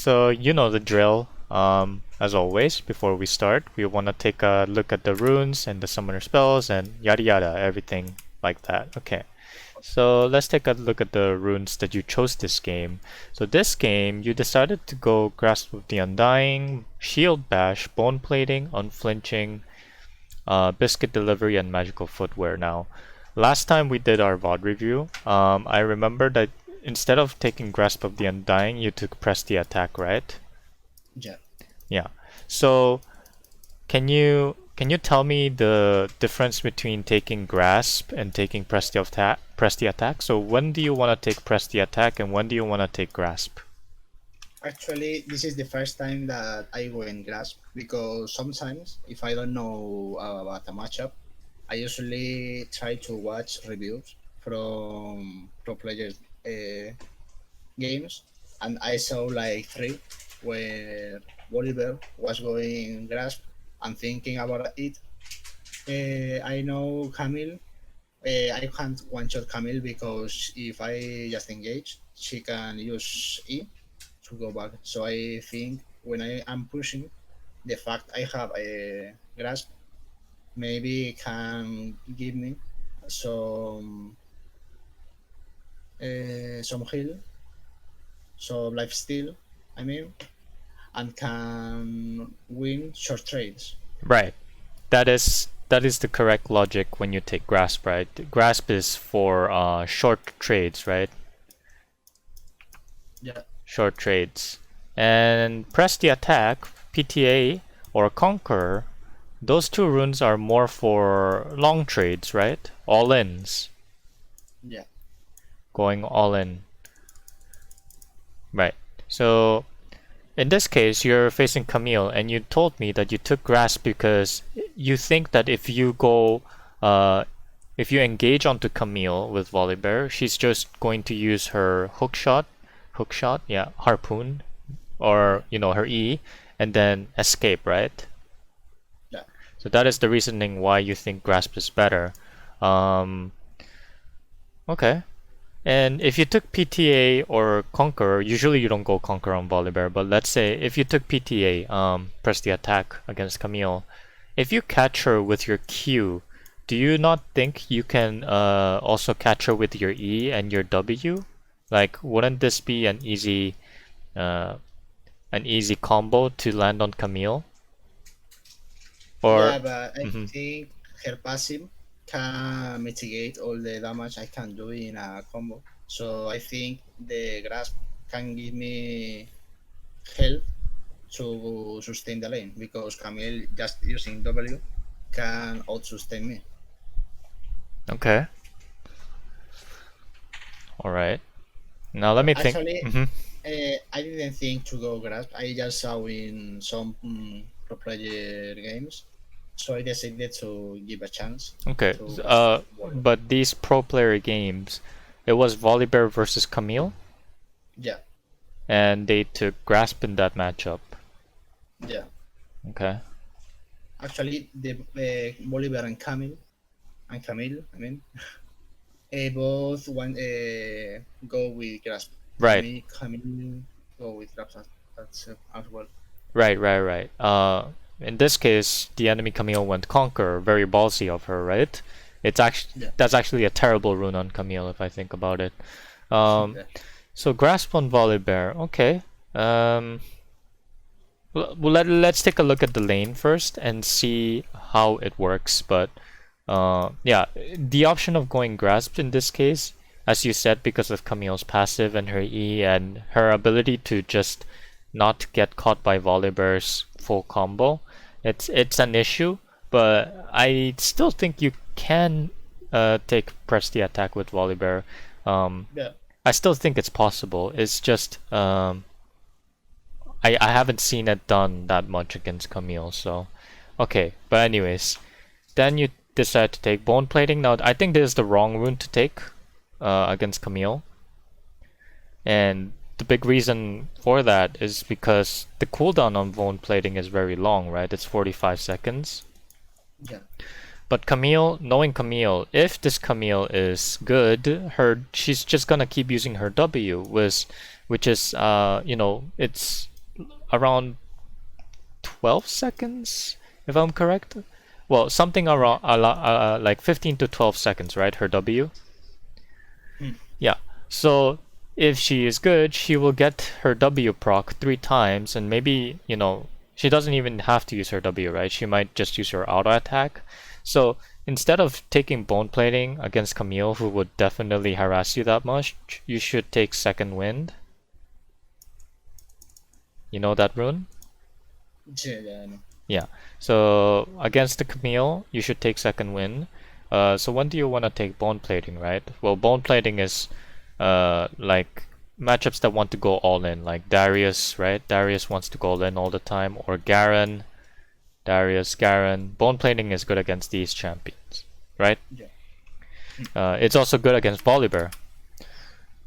so you know the drill. As always, before we start, we want to take a look at the runes and the summoner spells and yada yada, everything like that. Okay, so let's take a look at the runes that you chose this game. So this game, you decided to go Grasp of the Undying, Shield Bash, Bone Plating, Unflinching, Biscuit Delivery, and Magical Footwear. Now, last time we did our VOD review, I remember that instead of taking Grasp of the Undying, you took Press the Attack, right? Yeah. Yeah. So can you tell me the difference between taking Grasp and taking Press the Attack? So when do you want to take Press the Attack and when do you want to take Grasp? Actually, this is the first time that I go in Grasp because sometimes if I don't know about a matchup, I usually try to watch reviews from pro players games, and I saw like three where Volibear was going Grasp and thinking about it. I know Camille. I can't one shot Camille because if I just engage, she can use E to go back. So I think when I am pushing, the fact I have a grasp maybe can give me some some heal, some life steal. I mean, and can win short trades. Right. That is the correct logic when you take Grasp, right? Grasp is for short trades, right? Yeah, Short trades. And Press the Attack, PTA, or Conquer, those two runes are more for long trades, right? All-ins. yeah, Going all in. Right. So in this case, you're facing Camille, and you told me that you took Grasp because you think that if you engage onto Camille with Volibear, she's just going to use her hook shot, yeah, harpoon, or her E, and then escape, right? yeah, So that is the reasoning why you think Grasp is better. Um, okay. And if you took PTA or Conquer, usually you don't go Conquer on Volibear, but let's say if you took PTA, Press the Attack against Camille, if you catch her with your Q, do you not think you can also catch her with your E and your W? Like, wouldn't this be uh, an easy combo to land on Camille? Or, yeah. But I mhm. think her passive can mitigate all the damage I can do in a combo. So I think the grasp can give me help to sustain the lane because Camille just using W can out sustain me. Okay, all right. Now let But me think. actually, Hmm. I didn't think to go grasp. I just saw in some pro player games, so I decided to give a chance Okay. to grasp Warrior. But these pro player games, it was Volibear versus Camille, Yeah, and they took Grasp in that matchup. yeah. Okay. Actually, the Bolivar and Camille, I mean, both one go with grasp. Right. Camille go with grasp as well. Right. Right. Right. In this case, the enemy Camille went Conquer. Very ballsy of her, right? Yeah, That's actually a terrible rune on Camille if I think about it. Um, yeah. so Grasp on Volibear. Okay. Um, well, let's take a look at the lane first and see how it works. But yeah, the option of going Grasp in this case, as you said, because of Camille's passive and her E and her ability to just not get caught by Volibear's full combo, it's an issue. But I still think you can take Press the Attack with Volibear. Um, Yeah. I still think it's possible. It's just I haven't seen it done that much against Camille, so okay. But anyways, then you decide to take Bone Plating. Now I think this is the wrong rune to take against Camille, and the big reason for that is because the cooldown on Bone Plating is very long, right? It's 45 seconds. Yeah, But Camille, knowing Camille, if this Camille is good, she's just gonna keep using her W, which is it's around 12 seconds, if I'm correct. Well, something around like 15 to 12 seconds, right? Her W. Hmm. Yeah. So if she is good, she will get her W proc 3 times, and maybe, she doesn't even have to use her W, right? She might just use her auto attack. So instead of taking bone plating against Camille, who would definitely harass you that much, you should take second wind. You know that rune? Yeah, yeah, I know. Yeah. So against the Camille, you should take second wind. So when do you want to take bone plating, right? Well, bone plating is like matchups that want to go all in, like Darius, right? Darius wants to go all in all the time, or Garen, Darius, Garen. Bone plating is good against these champions, right? Yeah. It's also good against Volibear.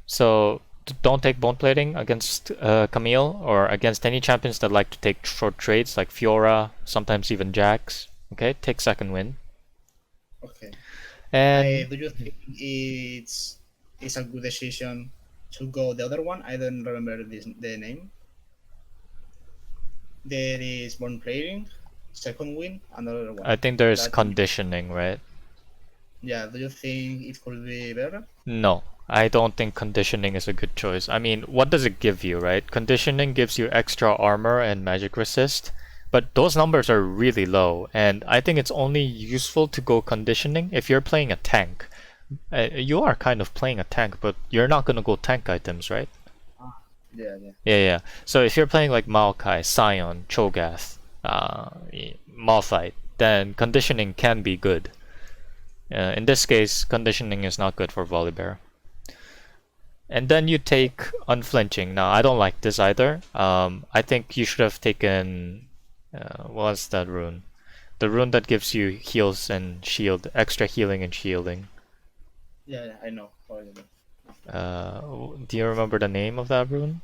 So don't take bone plating against Camille or against any champions that like to take short trades like Fiora, sometimes even Jax. Okay, take second win. Okay. And Do you think it's a good decision to go the other one? I don't remember the name. There is one playing, second win, another one. I think there's That conditioning, right? yeah. Do you think it could be better? No, I don't think conditioning is a good choice. I mean, what does it give you, right? Conditioning gives you extra armor and magic resist, but those numbers are really low, and I think it's only useful to go conditioning if you're playing a tank. You are kind of playing a tank, but you're not gonna go tank items, right? Ah, yeah, yeah, Yeah, yeah. So if you're playing like Maokai, Sion, Cho'Gath, Malphite, then conditioning can be good. In this case, conditioning is not good for Volibear. And then you take unflinching. Now, I don't like this either. I think you should have taken. What's that rune? The rune that gives you heals and shield, extra healing and shielding. yeah, yeah, I know. How is it? Do you remember the name of that rune?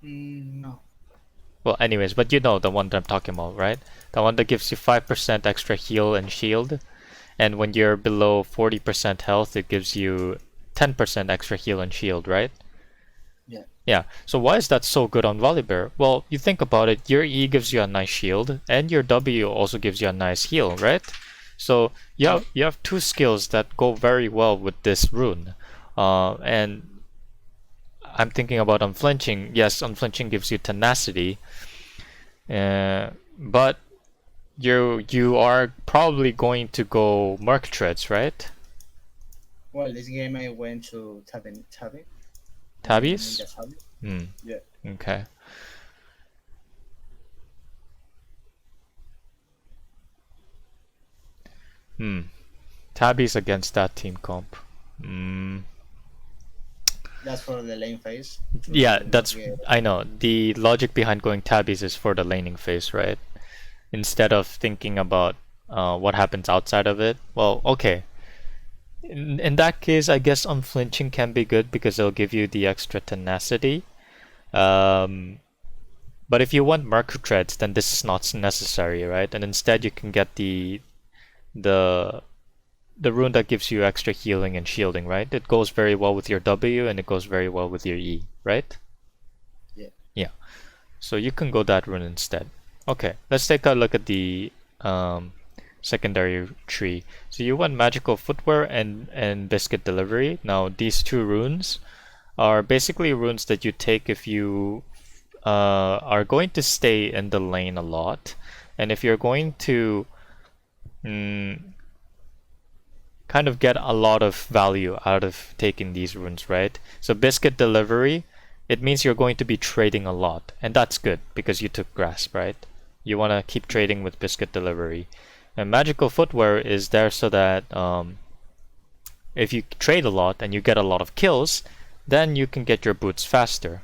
No. Well, anyways, but you know the one that I'm talking about, right? The one that gives you 5% extra heal and shield, and when you're below 40% health, it gives you 10% extra heal and shield, right? Yeah. Yeah, so why is that so good on Volibear? Well, you think about it, your E gives you a nice shield, and your W also gives you a nice heal, right? So Yeah. you have two skills that go very well with this rune. And I'm thinking about unflinching. Yes, unflinching gives you tenacity, but you are probably going to go Merc Treads, right? Well, this game I went to Tabi, Tabbies? Ninja Tabi. Hmm. Yeah. Okay. Hmm. Tabbies against that team comp. Hmm. That's for the lane phase Yeah, to that's get. I know. The logic behind going tabbies is for the laning phase, right? Instead of thinking about what happens outside of it. Well, okay. In that case, I guess unflinching can be good because it'll give you the extra tenacity. Um, but if you want Merc Treads, then this is not necessary, right? And instead, you can get the the rune that gives you extra healing and shielding, right? It goes very well with your W and it goes very well with your E, right? Yeah. Yeah. So you can go that rune instead. Okay, let's take a look at the secondary tree. So you want magical footwear and biscuit delivery. Now these two runes are basically runes that you take if you are going to stay in the lane a lot, and if you're going to mm, kind of get a lot of value out of taking these runes, right? So biscuit delivery, it means you're going to be trading a lot, and that's good because you took grasp, right? You want to keep trading with biscuit delivery. And magical footwear is there so that if you trade a lot and you get a lot of kills, then you can get your boots faster.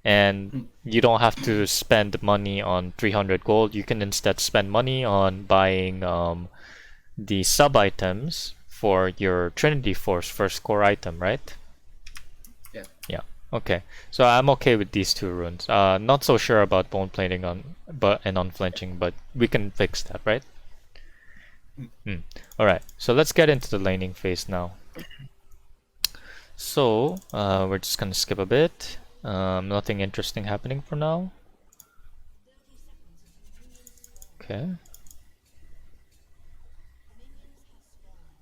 And Mm. you don't have to spend money on 300 gold. You can instead spend money on buying the sub items for your Trinity Force first core item, right? Yeah. Yeah. Okay. So I'm okay with these two runes. Not so sure about bone plating and unflinching, but we can fix that, right? Hmm. All right. So let's get into the laning phase now. So we're just gonna skip a bit. Nothing interesting happening for now. Okay.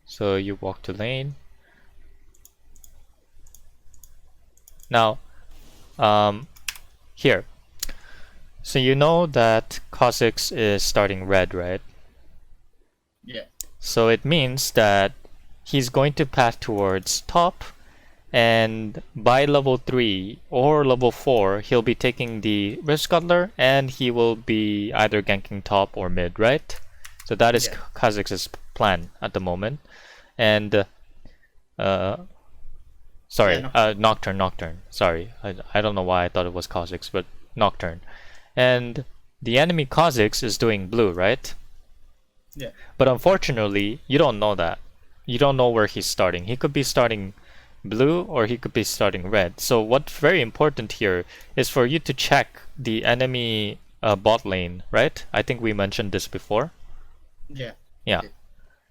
So you walk to lane. Now, here. So you know that Kha'Zix is starting red, right? Yeah. So it means that he's going to path towards top, and by level 3 or level 4, he'll be taking the Rift Scuttler, and he will be either ganking top or mid, right? So that is Yeah. Kha'Zix's plan at the moment. And uh, Yeah. sorry, No. Nocturne. Sorry, I don't know why I thought it was Kha'Zix, but Nocturne. And the enemy Kha'Zix is doing blue, right? Yeah. But unfortunately, you don't know that. You don't know where he's starting. He could be starting blue or he could be starting red. So what's very important here is for you to check the enemy bot lane, right? I think we mentioned this before. Yeah. Yeah. Okay.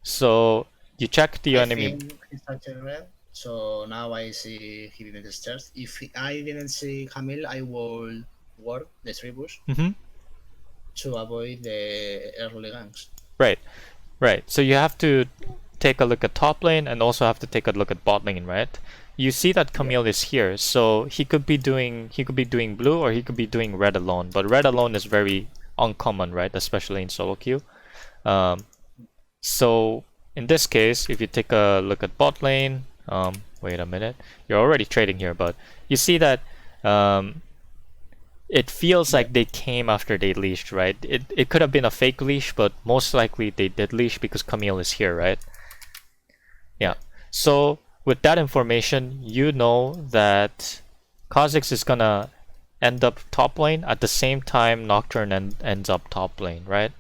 So you check the I enemy. think he started red. So now I see he didn't start. If I didn't see Camille, I will work the tribus Mhm. to avoid the early ganks. Right. Right. So you have to take a look at top lane and also have to take a look at bot lane, right? You see that Yeah. Camille is here, so he could be doing blue or he could be doing red alone. But red alone is very uncommon, right? Especially in solo queue. Um, so in this case, if you take a look at bot lane, wait a minute, you're already trading here, but you see that um, it feels Yeah. like they came after they leashed, right? It could have been a fake leash, but most likely they did leash because Camille is here, right? Yeah. Yeah. So with that information, you know that Kha'Zix is gonna end up top lane at the same time Nocturne ends up top lane, right?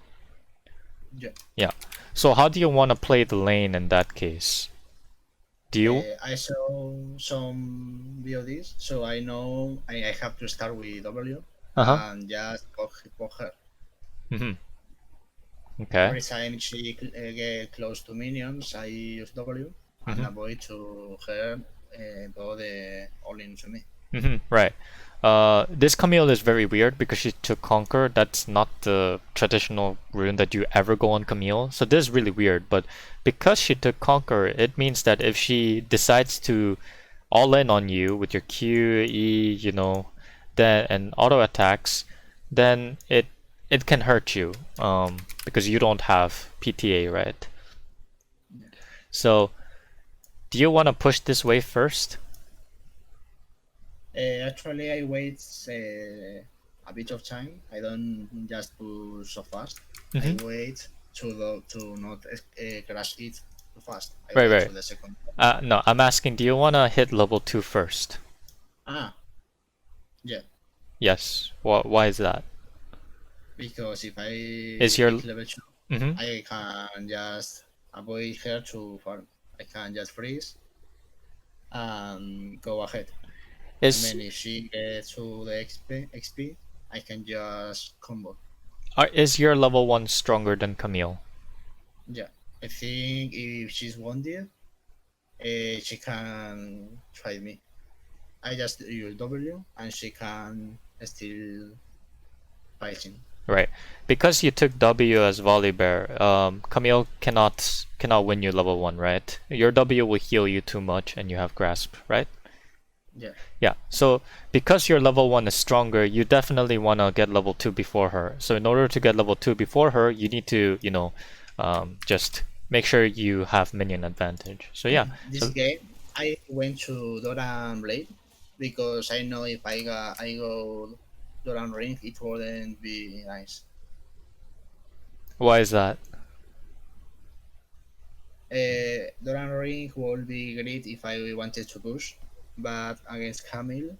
Yeah. Yeah. So how do you want to play the lane in that case? Do you? I saw some VODs, so I know I have to start with W Uh-huh. and just poke her. Mm-hmm. Okay. Every time she get close to minions, I use W and Mm-hmm. avoid to her do the all in to me. Right. This Camille is very weird because she took Conquer. That's not the traditional rune that you ever go on Camille. So this is really weird. But because she took Conquer, it means that if she decides to all in on you with your Q, E, then and auto attacks, then it can hurt you. Because you don't have PTA, right? So do you want to push this wave first? Actually, I wait a bit of time. I don't just push so fast. I Mm-hmm. wait to not crash it too fast. I Right, wait right. to the second. No, I'm asking, do you want to hit level 2 first? Ah, yeah. Yes. Why is that? Because if I Is your hit level 2, mm-hmm. I can just avoid her to farm. I can just freeze and go ahead. And is then if she gets to the XP, I can just combo. is your level 1 stronger than Camille? Yeah. I think if she's wounded, she can try me. I just use W and she can still fighting. Right. Because you took W as Volibear, Camille cannot win you level 1, right? Your W will heal you too much and you have grasp, right? Yeah. Yeah. So because your level 1 is stronger, you definitely want to get level 2 before her. So in order to get level 2 before her, you need to, just make sure you have minion advantage. So yeah. This So game, I went to Doran Blade because I know if I go Doran Ring, it wouldn't be nice. why is that? Doran Ring would be great if I wanted to push, but against Camille,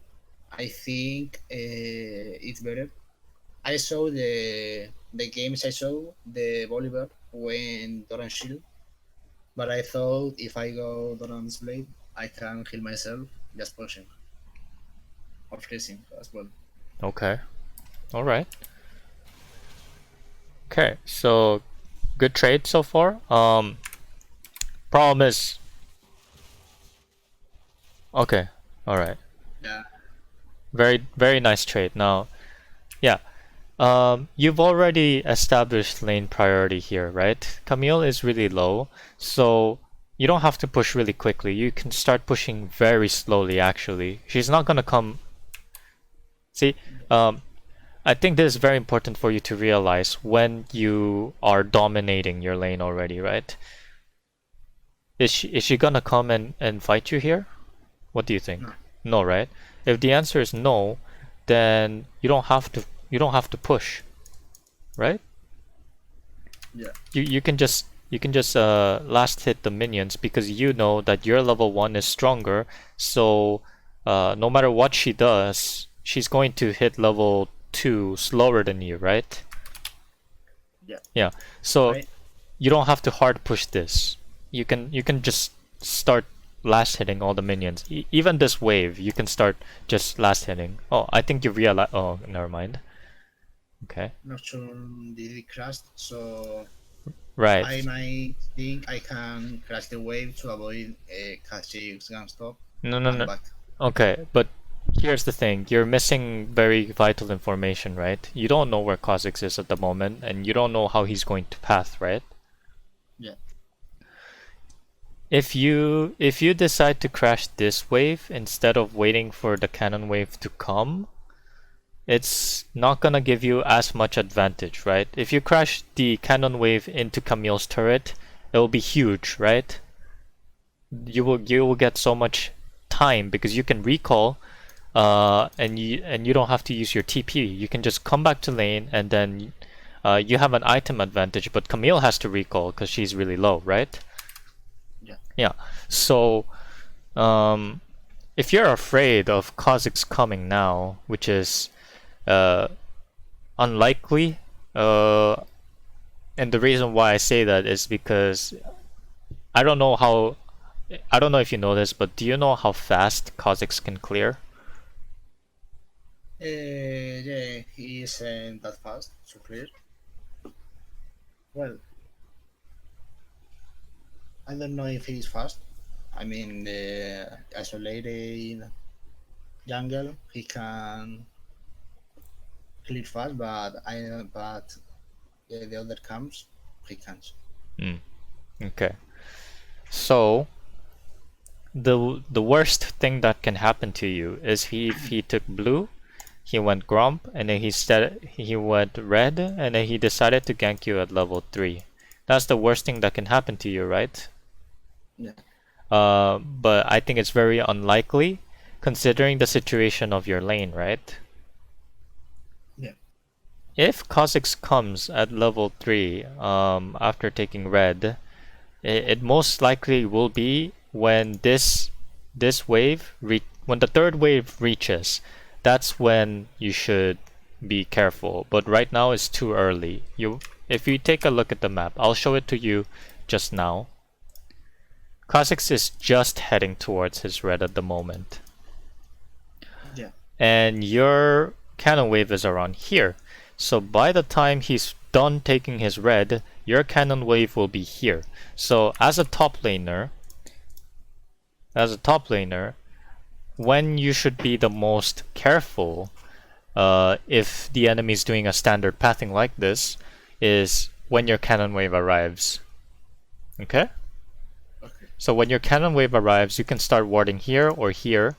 I think it's better. I saw the games I saw the Volibear when Doran Shield, but I thought if I go Doran's Blade, I can heal myself just pushing or freezing as well. Okay. All right. Okay. So good trade so far. Problem is, okay, all right. Yeah, Very, very nice trade. Now, yeah. You've already established lane priority here, right? Camille is really low, so you don't have to push really quickly. You can start pushing very slowly, actually. She's not gonna come. See, um, I think this is very important for you to realize when you are dominating your lane already, right? Is she gonna come and fight you here? What do you think? No. No, right? If the answer is no, then you don't have to push, right? Yeah. You can just last hit the minions because you know that your level 1 is stronger, so no matter what she does, she's going to hit level 2 slower than you, right? Yeah. Yeah. So I you don't have to hard push this. You can just start last hitting all the minions. Even this wave, you can start just last hitting. Oh, I think you realize. Oh, never mind. Okay. not sure did it crash, so Right. I might think I can crash the wave to avoid a Kha'Zix gun stop No, no, and no. back. Okay, but here's the thing. You're missing very vital information, right? You don't know where Kha'Zix is at the moment, and you don't know how he's going to path, right? Yeah. If you decide to crash this wave instead of waiting for the cannon wave to come, it's not gonna give you as much advantage, right? If you crash the cannon wave into Camille's turret, it will be huge, right? You will get so much time because you can recall, and you don't have to use your TP. You can just come back to lane and then you have an item advantage, but Camille has to recall because she's really low, right? Yeah. Yeah. So if you're afraid of Kha'Zix coming now, which is uh, unlikely, and the reason why I say that is because I don't know how. I don't know if you know this, but do you know how fast Kha'Zix can clear? Yeah, he isn't that fast to clear. Well, I don't know if he's fast. I mean, the isolated jungle, he can clear fast, but the other camps, he can't. Mm, okay. So the worst thing that can happen to you is if he took blue, he went Grump, and then he went red, and then he decided to gank you at level 3. That's the worst thing that can happen to you, right? Yeah. But I think it's very unlikely considering the situation of your lane, right? Yeah. If Kha'Zix comes at level 3 after taking red, it most likely will be when this wave when the third wave reaches. That's when you should be careful. But right now it's too early. If you take a look at the map, I'll show it to you just now. Kha'Zix is just heading towards his red at the moment. Yeah. And your cannon wave is around here. So by the time he's done taking his red, your cannon wave will be here. So as a top laner, when you should be the most careful, if the enemy is doing a standard pathing like this, is when your cannon wave arrives. Okay? Okay. So when your cannon wave arrives, you can start warding here or here.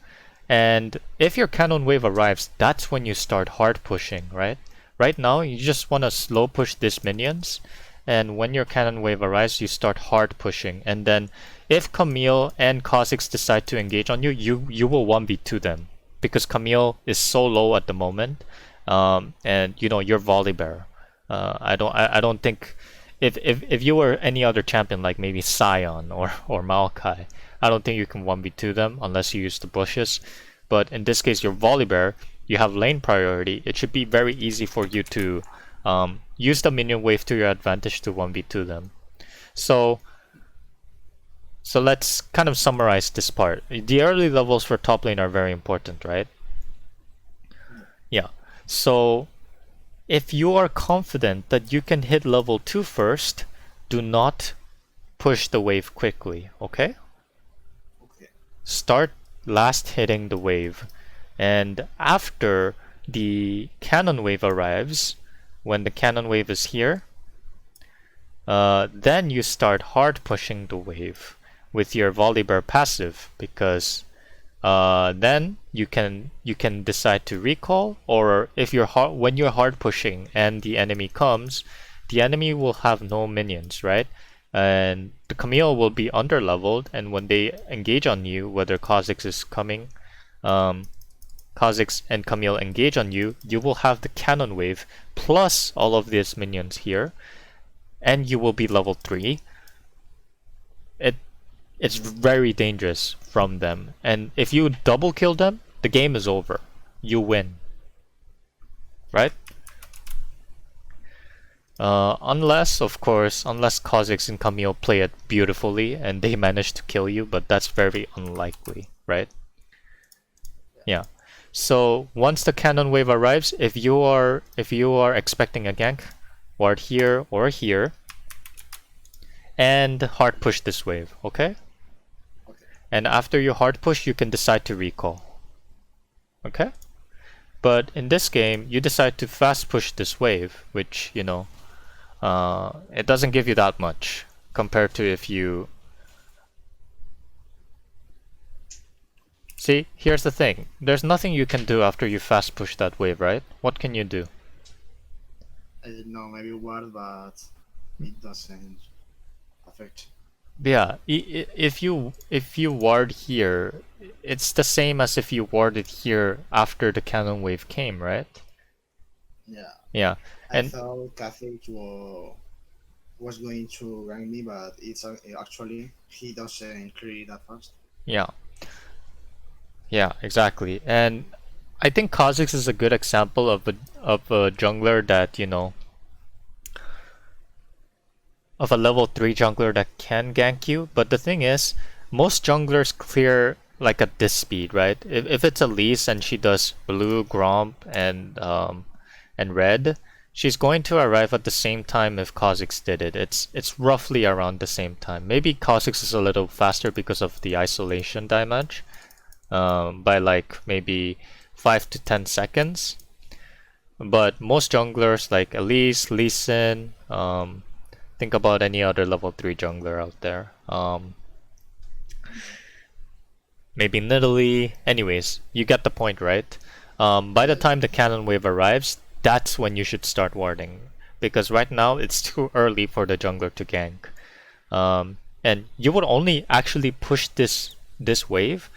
And if your cannon wave arrives, that's when you start hard pushing, right? Right now, you just want to slow push these minions. And when your cannon wave arrives, you start hard pushing. And then if Camille and Kha'Zix decide to engage on you, you will 1v2 them. Because Camille is so low at the moment. And you know, you're Volibear. I don't think if you were any other champion like maybe Sion or Maokai, I don't think you can 1v2 them unless you use the bushes. But in this case, you're Volibear, you have lane priority. It should be very easy for you to use the minion wave to your advantage to 1v2 them. So let's kind of summarize this part. The early levels for top lane are very important, right? Yeah. So if you are confident that you can hit level 2 first, do not push the wave quickly, okay? Okay. Start last hitting the wave. And after the cannon wave arrives, when the cannon wave is here, then you start hard pushing the wave with your Volibear passive, because then you can decide to recall, or if you're when you're hard pushing and the enemy comes, the enemy will have no minions, right? And the Camille will be under leveled, and when they engage on you, whether Kha'Zix is coming, Kha'Zix and Camille engage on you, you will have the cannon wave plus all of these minions here, and you will be level 3. It's very dangerous from them, and if you double kill them, the game is over. You win, right? Unless, of course, unless Kha'Zix and Camille play it beautifully and they manage to kill you, but that's very unlikely, right? Yeah. So once the cannon wave arrives, if you are expecting a gank, ward here or here, and hard push this wave, okay? Okay. And after you hard push, you can decide to recall, okay? But in this game, you decide to fast push this wave, which, you know, it doesn't give you that much compared to if you... See, here's the thing. There's nothing you can do after you fast push that wave, right? What can you do? I don't know, maybe ward, but it doesn't affect. Yeah, if you ward here, it's the same as if you warded here after the cannon wave came, right? Yeah. Yeah, I and thought Kha'Zix was going to rank me, but it's actually he doesn't clear that fast. yeah, yeah, exactly. And I think Kha'Zix is a good example of a jungler that, you know, of a level 3 jungler that can gank you. But the thing is, most junglers clear like at this speed, right? If it's a Lise and she does blue, Gromp, and red, she's going to arrive at the same time if Kha'Zix did it. It's roughly around the same time. Maybe Kha'Zix is a little faster because of the isolation damage, by like maybe 5 to 10 seconds. But most junglers like Elise, Lee Sin, think about any other level 3 jungler out there. Maybe Nidalee. Anyways, you get the point, right? By the time the cannon wave arrives, that's when you should start warding. Because right now, it's too early for the jungler to gank. And you would only actually push this wave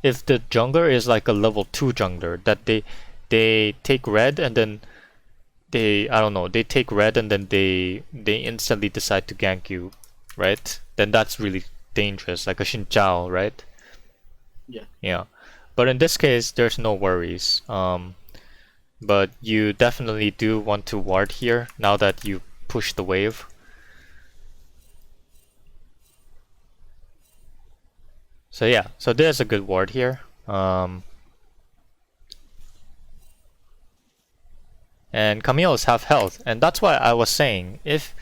if the jungler is like a level 2 jungler, that they take red and then they take red and then they instantly decide to gank you, right? Then that's really dangerous, like a Xin Zhao, right? Yeah. Yeah. But in this case, there's no worries. But you definitely do want to ward here now that you push the wave. So yeah, so there's a good ward here. And Camille is half health, and that's why I was saying, if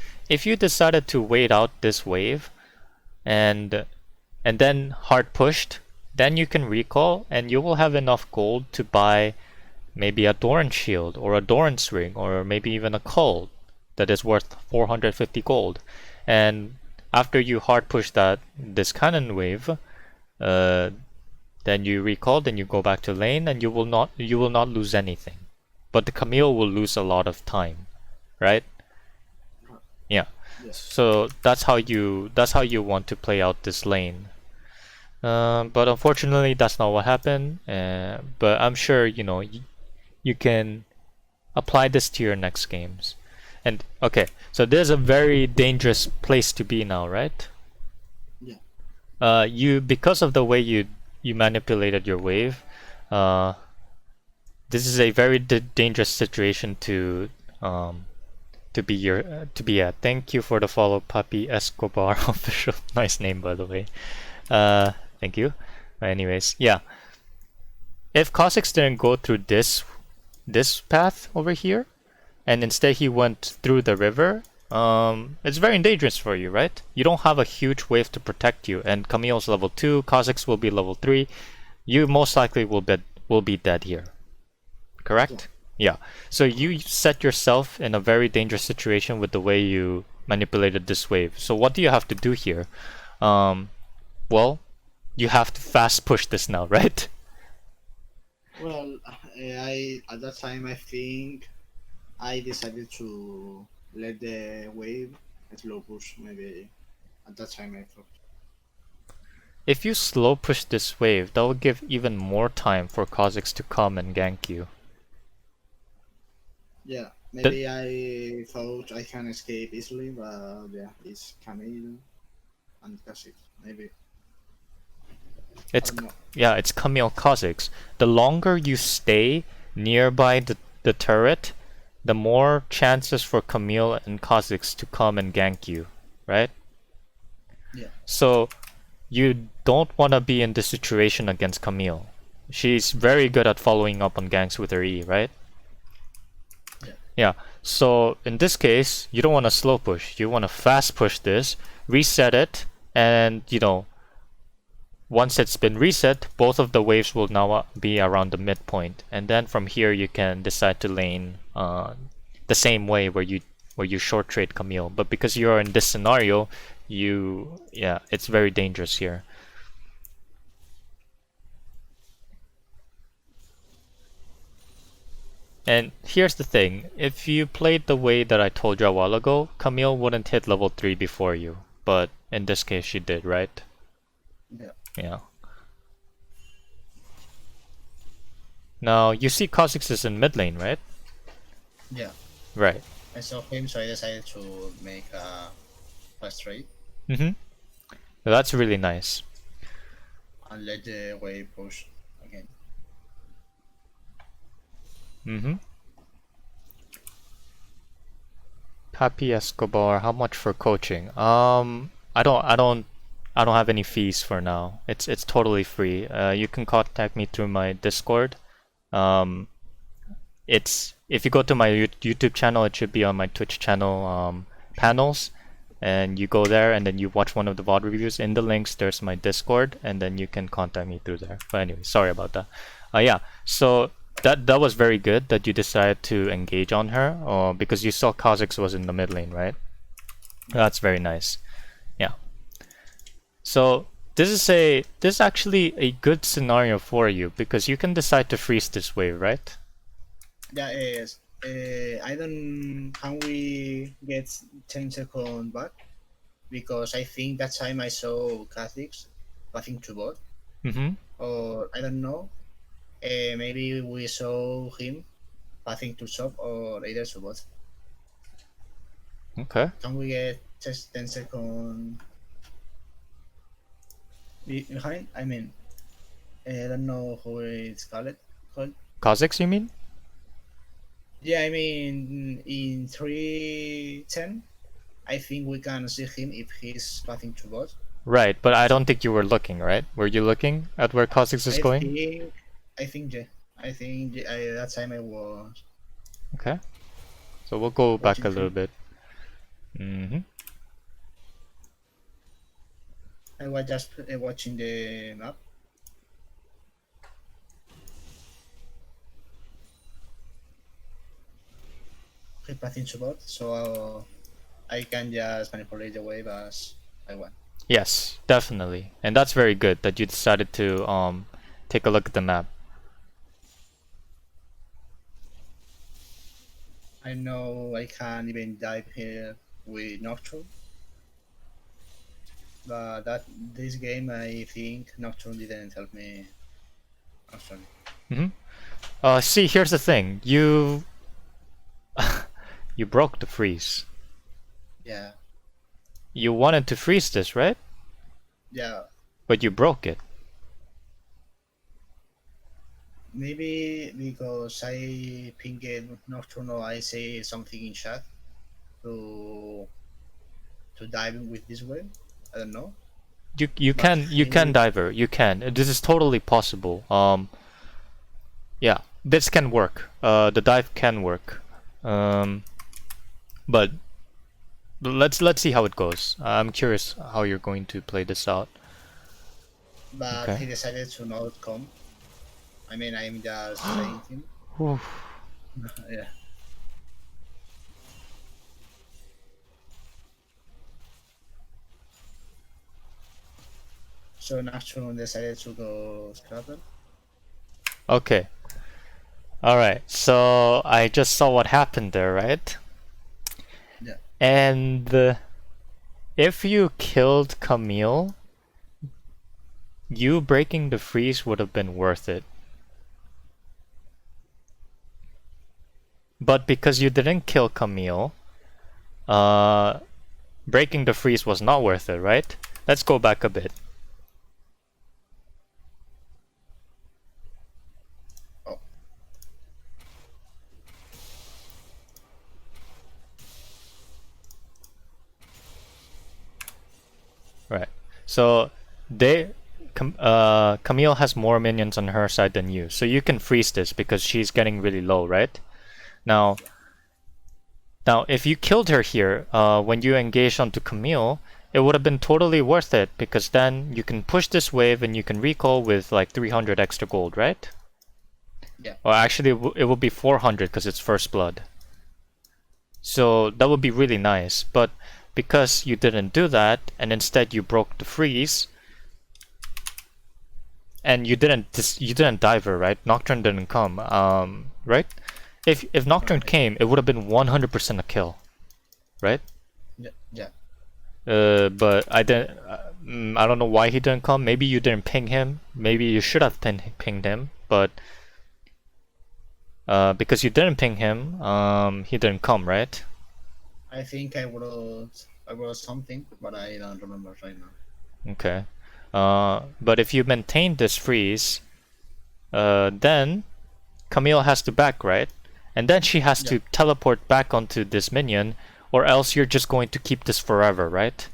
you decided to wait out this wave and then hard pushed, then you can recall and you will have enough gold to buy maybe a Doran shield or a Doran's ring or maybe even a cull that is worth 450 gold. And after you hard push this cannon wave, then you recall, then you go back to lane, and you will not lose anything. But the Camille will lose a lot of time, right? Yeah. Yes. So that's how you want to play out this lane. But unfortunately, that's not what happened. But I'm sure you can apply this to your next games. And okay, so there's a very dangerous place to be now, right? Yeah. You, because of the way you manipulated your wave, this is a very dangerous situation to be at. Thank you for the follow, Papi Escobar official. Nice name, by the way. Thank you. Anyways, yeah. If Kha'Zix didn't go through this path over here, and instead he went through the river, it's very dangerous for you, right? You don't have a huge wave to protect you, and Camille's level 2, Kha'Zix will be level 3. You most likely will will be dead here. Yeah. Correct? Yeah. So you set yourself in a very dangerous situation with the way you manipulated this wave. So what do you have to do here? Um, well, you have to fast push this now, right? Well, I at that time I think I decided to let the wave slow push. Maybe at that time I thought. If you slow push this wave, that will give even more time for Kha'Zix to come and gank you. Yeah, The, maybe I thought I can escape easily, but yeah, it's Camille and that's it. Maybe I it's don't know. yeah, it's Camille Kha'Zix. The longer you stay nearby the turret, the more chances for Camille and Kha'Zix to come and gank you, right? Yeah, So you don't want to be in this situation against Camille. She's very good at following up on ganks with her E, right? yeah, Yeah. So in this case, you don't want to slow push. You want to fast push this, reset it, and once it's been reset, both of the waves will now be around the midpoint, and then from here you can decide to lane the same way where you short trade Camille. But because you're in this scenario, yeah, it's very dangerous here. And here's the thing, if you played the way that I told you a while ago, Camille wouldn't hit level 3 before you. But in this case she did, right? yeah, Yeah. Now you see Kha'Zix is in mid lane, right? yeah. Right. I saw him, so I decided to make a fast trade Mm-hmm. That's really nice. and let the wave push again. Mm-hmm. Papi Escobar, how much for coaching? I don't have any fees for now. It's totally free. You can contact me through my Discord. Um, it's if you go to my YouTube channel, it should be on my Twitch channel panels, and you go there and then you watch one of the VOD reviews. In the links, there's my Discord, and then you can contact me through there. But anyway, sorry about that. Yeah, so that was very good that you decided to engage on her, because you saw Kha'Zix was in the mid lane, right? Yeah, That's very nice. Yeah. So this is actually a good scenario for you because you can decide to freeze this wave, right? yeah. Is I don't. Can we get 10 seconds back? Because I think that time I saw Catholics passing to bot, Mm-hmm. or I don't know. Maybe we saw him passing to shop or either to bot. Okay. Can we get just 10 seconds behind? I mean, I don't know who it's called. Kha'Zix, you mean? Yeah, I mean, in 3:10, I think we can see him if he's passing to bot. Right, but I don't think you were looking, right? Were you looking at where Kha'Zix is I going? think, I think, yeah. I think that time I was Okay. So we'll go back watching a little him. bit. Mm-hmm. I was just watching the map. He's passing to bot, so I can just manipulate the wave as I want. Yes, definitely. And that's very good that you decided to take a look at the map. I know I can even dive here with Nocturne, but that this game I think Nocturne didn't help me actually. Mm-hmm. See, here's the thing. You broke the freeze. Yeah, You wanted to freeze this, right? yeah. But you broke it. Maybe because I pinged Nocturne or I say something in chat to dive with this wave. I don't know, but You can he diver. You can. This is totally possible. Yeah, this can work. The dive can work. Um, but let's see how it goes. I'm curious how you're going to play this out. but Okay. he decided to not come. I mean, I'm just saying him. Oof. Yeah. So Nocturne decided to go Scrabble. Okay. Alright, so I just saw what happened there, right? Yeah. And if you killed Camille, you breaking the freeze would have been worth it. But because you didn't kill Camille, uh, breaking the freeze was not worth it, right? Let's go back a bit. Oh, Right. So Camille has more minions on her side than you, so you can freeze this because she's getting really low, right? Now, yeah. now if you killed her here, when you engaged onto Camille, it would have been totally worth it because then you can push this wave and you can recall with like 300 extra gold, right? Yeah. Or actually, it will be 400 because it's first blood. So that would be really nice, but because you didn't do that and instead you broke the freeze, and you didn't diver, right? Nocturne didn't come, right? If No, Nocturne I came, didn't. it would have been 100% a kill, right? Yeah. Yeah. But I don't know why he didn't come. Maybe you didn't ping him. Maybe you should have pinged him, but because you didn't ping him, he didn't come, right? I think I wrote something, but I don't remember right now. Okay. But if you maintain this freeze, then Camille has to back, right? And then she has Yeah. to teleport back onto this minion, or else you're just going to keep this forever, right?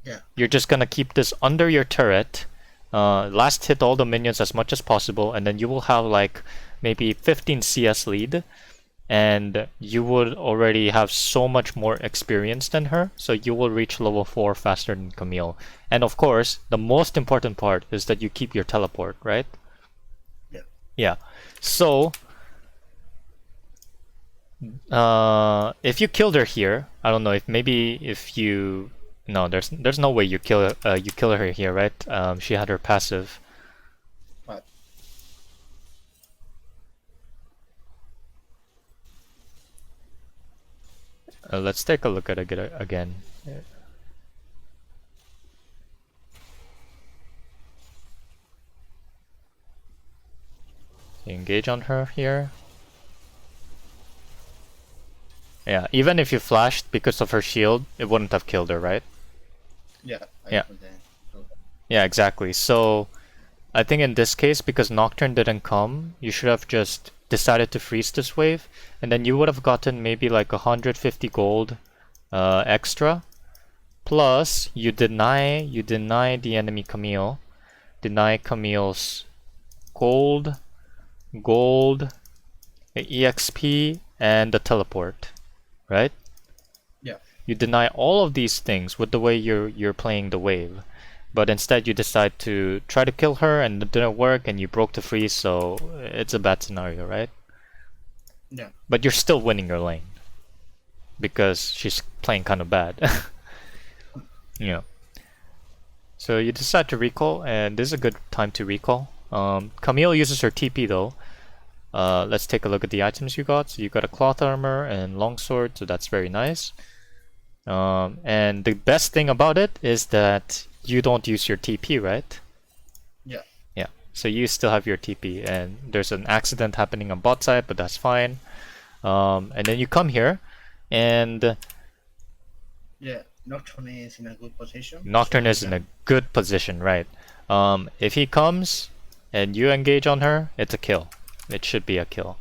Yeah. You're just gonna keep this under your turret, last hit all the minions as much as possible, and then you will have like maybe 15 CS lead, and you would already have so much more experience than her, so you will reach level 4 faster than Camille. And of course, the most important part is that you keep your teleport, right? Yeah. Yeah. So, if you killed her here, I don't know if maybe if you no, there's no way you kill her here, right? She had her passive. But Let's take a look at it again. Engage on her here. Yeah, even if you flashed because of her shield, it wouldn't have killed her, right? yeah, I Yeah, couldn't. So, yeah, exactly. So I think in this case, because Nocturne didn't come, you should have just decided to freeze this wave, and then you would have gotten maybe like 150 gold extra. Plus, you deny the enemy Camille, deny Camille's gold, gold, EXP, and the teleport, right? yeah. You deny all of these things with the way you're playing the wave, but instead you decide to try to kill her and it didn't work and you broke the freeze, so it's a bad scenario, right? Yeah. But you're still winning your lane because she's playing kind of bad. Yeah. So you decide to recall, and this is a good time to recall. Camille uses her TP though. Let's take a look at the items you got. So you got a cloth armor and longsword, so that's very nice. And the best thing about it is that you don't use your TP, right? Yeah. Yeah. So you still have your TP, and there's an accident happening on bot side, but that's fine. And then you come here, and Yeah. Nocturne is in a good position, so Nocturne he is in a can. good position, right? If he comes and you engage on her, it's a kill. It should be a kill.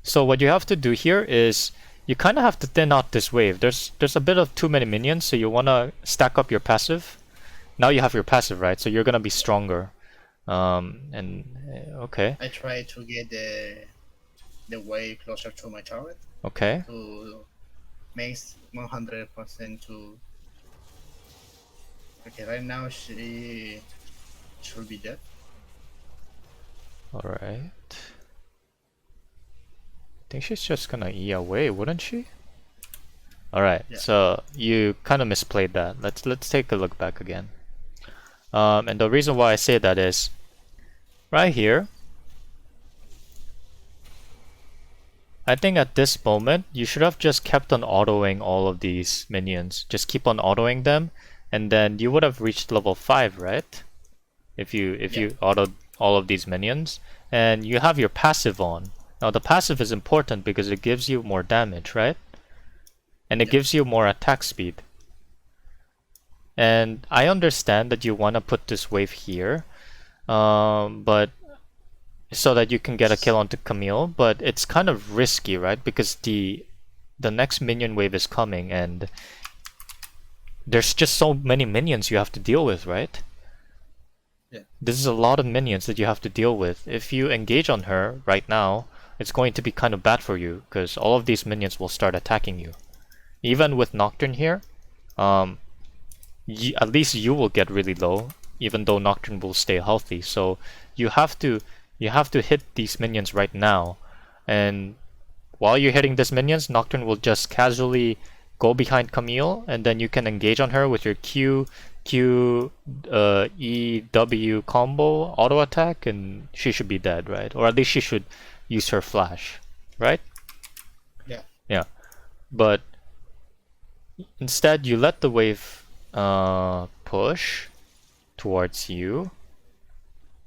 So what you have to do here is you kind of have to thin out this wave. There's a bit of too many minions, so you want to stack up your passive. Now you have your passive, right? So you're gonna be stronger. Okay, I try to get the way closer to my target okay. to make 100% to. Okay, right now she should be dead. Alright. I think she's just gonna E away, wouldn't she? Alright, Yeah, so you kind of misplayed that. Let's take a look back again. And the reason why I say that is right here. I think at this moment you should have just kept on autoing all of these minions. Just keep on autoing them, and then you would have reached level 5, right? If yeah, you autoed all of these minions, and you have your passive on. Now the passive is important because it gives you more damage, right? And it yeah, gives you more attack speed. And I understand that you want to put this wave here, but so that you can get a kill onto Camille, but it's kind of risky, right? Because the next minion wave is coming, and there's just so many minions you have to deal with, right? yeah, This is a lot of minions that you have to deal with. If you engage on her right now, it's going to be kind of bad for you, because all of these minions will start attacking you. Even with Nocturne here, um, at least you will get really low, even though Nocturne will stay healthy. So you have to you have to hit these minions right now, and while you're hitting these minions, Nocturne will just casually go behind Camille, and then you can engage on her with your EW combo auto attack, and she should be dead, right? Or at least she should use her flash, right? yeah, Yeah. But instead, you let the wave push towards you,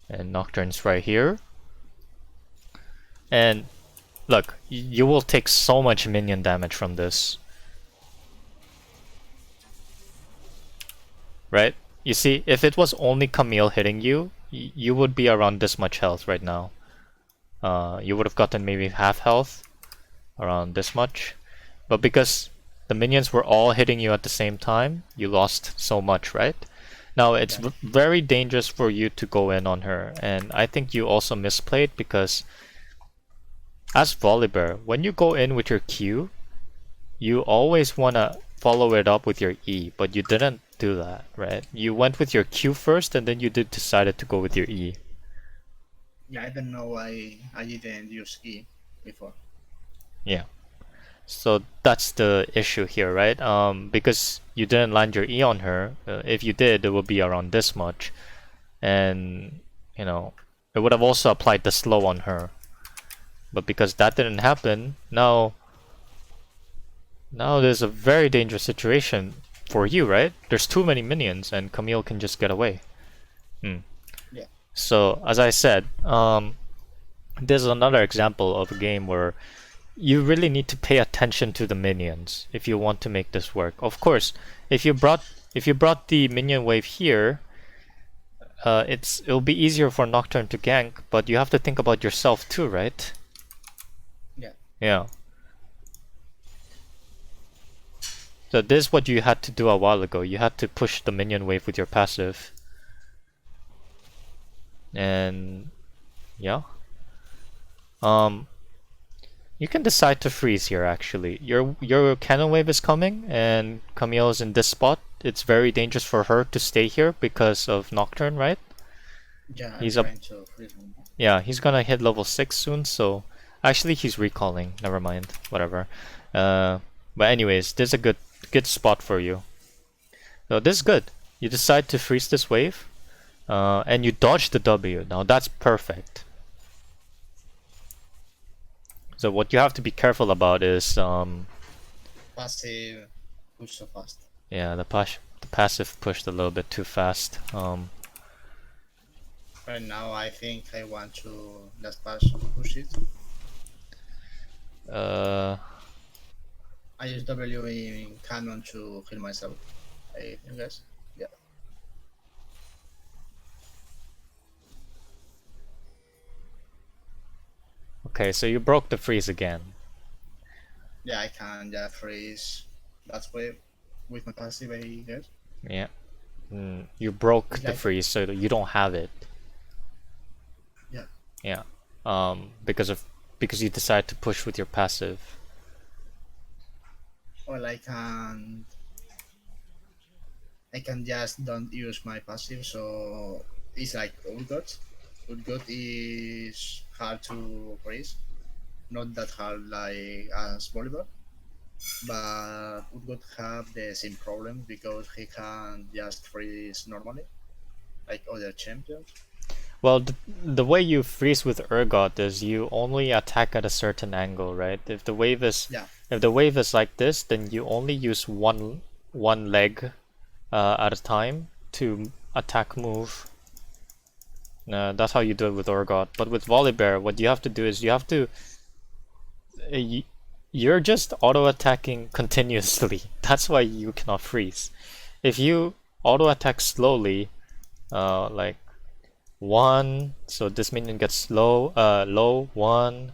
and Nocturne's right here. And look, you will take so much minion damage from this, right? You see, if it was only Camille hitting you, you would be around this much health right now. You would have gotten maybe half health, around this much. But because the minions were all hitting you at the same time, you lost so much, right? Now it's yeah, very dangerous for you to go in on her, and I think you also misplayed because as Volibear, when you go in with your Q, you always want to follow it up with your E, but you didn't do that, right? You went with your Q first, and then you decided to go with your E. yeah. I don't know why I didn't use E before. Yeah. So that's the issue here, right? Because you didn't land your E on her. If you did, it would be around this much, and you know, it would have also applied the slow on her. But because that didn't happen, now there's a very dangerous situation for you, right? There's too many minions, and Camille can just get away. Hmm. Yeah, So as I said, this is another example of a game where you really need to pay attention to the minions if you want to make this work. Of course, if you brought the minion wave here, it'll be easier for Nocturne to gank, but you have to think about yourself too, right? yeah, Yeah. So this is what you had to do a while ago. You had to push the minion wave with your passive. And yeah. Um you can decide to freeze here actually. Your cannon wave is coming and Camille's in this spot. It's very dangerous for her to stay here because of Nocturne, right? yeah. I'm He's up trying to freeze him. Yeah, he's gonna hit level 6 soon, so actually he's recalling. Never mind. Whatever. Uh but anyways, this is a good spot for you. So this is good. You decide to freeze this wave, and you dodge the W. Now that's perfect. So what you have to be careful about is, Passive push so fast. yeah, the passive pushed a little bit too fast. Right now, I think I want to last pass push it. Uh, I use W in cannon to heal myself. I guess. Yeah, okay, so you broke the freeze again. yeah. I can just freeze that wave with my passive. I guess. Yeah, you broke It's the like freeze, so that you don't have it. yeah. Yeah, because you decide to push with your passive. Well, I can just don't use my passive, so it's like all dots. Urgot is hard to freeze, not that hard like as Volibear, but Urgot have the same problem because he can just freeze normally, like other champions. Well, the way you freeze with Urgot is you only attack at a certain angle, right? Yeah, If the wave is like this, then you only use one leg at a time to attack move. That's how you do it with Urgot. But with Volibear, what you have to do is you have to you're just auto attacking continuously. That's why you cannot freeze. If you auto attack slowly, like one, so this minion gets low one,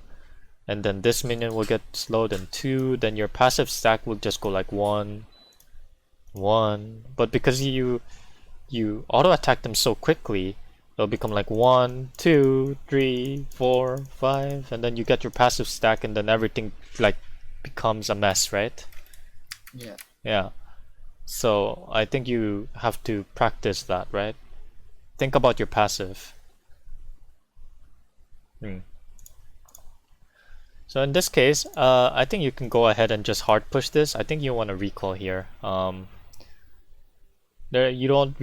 and then this minion will get slow, then two, then your passive stack will just go like one. But because you auto attack them so quickly, it'll become like 1, 2, 3, 4, 5, and then you get your passive stack, and then everything like becomes a mess, right? yeah. Yeah. So I think you have to practice that, right? Think about your passive. So in this case, I think you can go ahead and just hard push this. I think you want to recall here. There you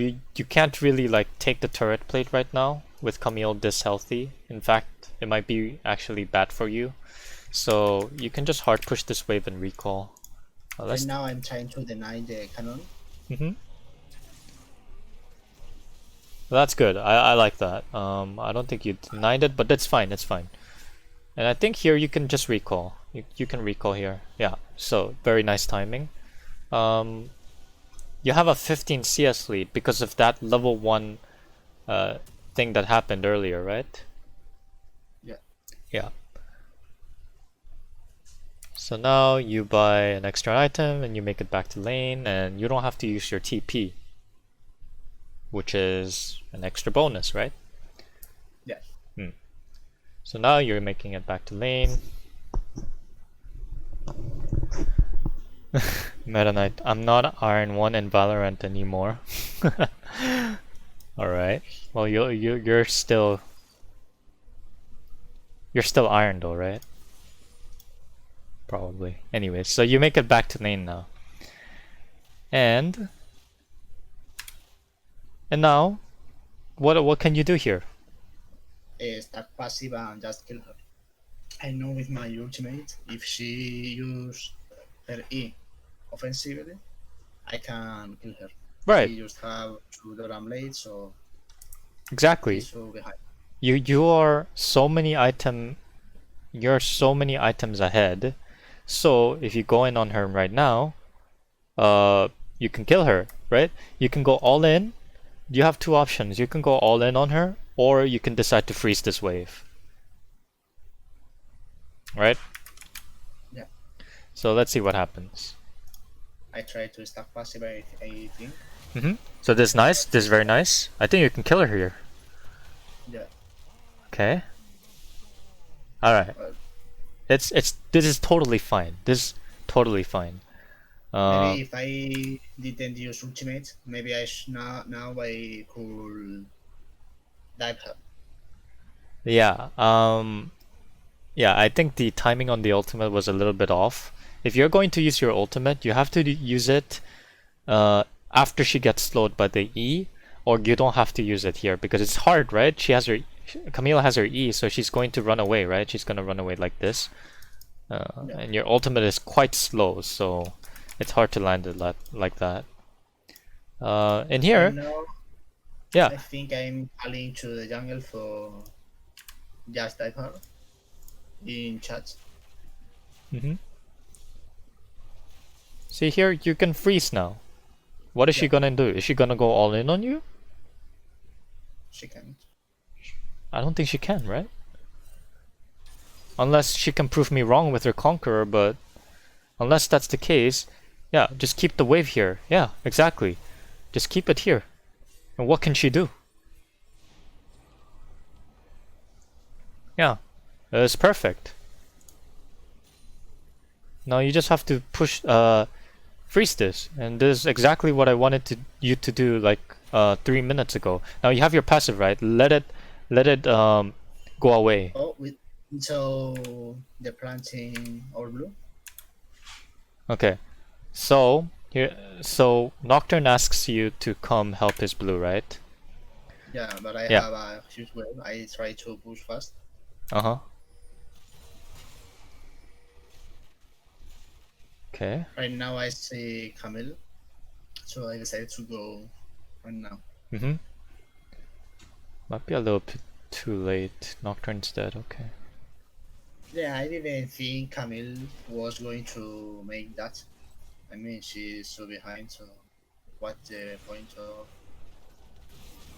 can't really like take the turret plate right now with Camille this healthy. In fact, it might be actually bad for you. So you can just hard push this wave and recall. Right now I'm trying to deny the cannon. That's good. I like that. I don't think you denied it, but that's fine. It's fine. And I think here you can just recall. You can recall here. Yeah. So very nice timing. You have a 15 CS lead because of that level 1 thing that happened earlier, right? Yeah. Yeah. So now you buy an extra item and you make it back to lane, and you don't have to use your TP, which is an extra bonus, right? Yeah. So now you're making it back to lane. Meta Knight, I'm not Iron 1 in Valorant anymore. Alright. Well, you're still Iron though, right? Probably. Anyways, so you make it back to lane now. And now what can you do here? Stack passive and just kill her. I know with my ultimate, if she use her E offensively, I can kill her. Right. She just have 2 Doran blades, so Exactly. he's so behind. You're so many items ahead. So if you go in on her right now, you can kill her, right? You can go all in. You have 2 options. You can go all in on her, or you can decide to freeze this wave. Right? Yeah. So let's see what happens. I try to stack passive, I think. So this is nice. This is very nice. I think you can kill her here. Yeah. Okay. Alright. Well, This is totally fine. This is totally fine. maybe if I didn't use ultimate, maybe now I could dive her. Yeah. Yeah, I think the timing on the ultimate was a little bit off. If you're going to use your ultimate, you have to use it after she gets slowed by the E, or you don't have to use it here because it's hard, right? Camille has her E, so she's going to run away, right? She's gonna run away like this. And your ultimate is quite slow, so it's hard to land it like that. In here, Now, yeah. I think I'm calling to the jungle for just dive her in chat. See here, you can freeze now. What is she gonna do? Is she gonna go all in on you? She can't. I don't think she can, right? Unless she can prove me wrong with her Conqueror, but unless that's the case, yeah, just keep the wave here. Yeah, exactly. Just keep it here. And what can she do? Yeah, it's perfect. Now you just have to push, freeze this, and this is exactly what I wanted you to do like 3 minutes ago. Now you have your passive, right? let it go away. Oh, so the planting all blue. Okay. So here, so Nocturne asks you to come help his blue, right? Yeah, but I Yeah. have a huge wave. I try to push fast. Uh-huh. Okay. Right now I see Camille, so I decided to go right now. Mm-hmm. Might be a little bit too late. Nocturne's dead. Okay. Yeah, I didn't think Camille was going to make that. I mean, she's so behind, so what's the point of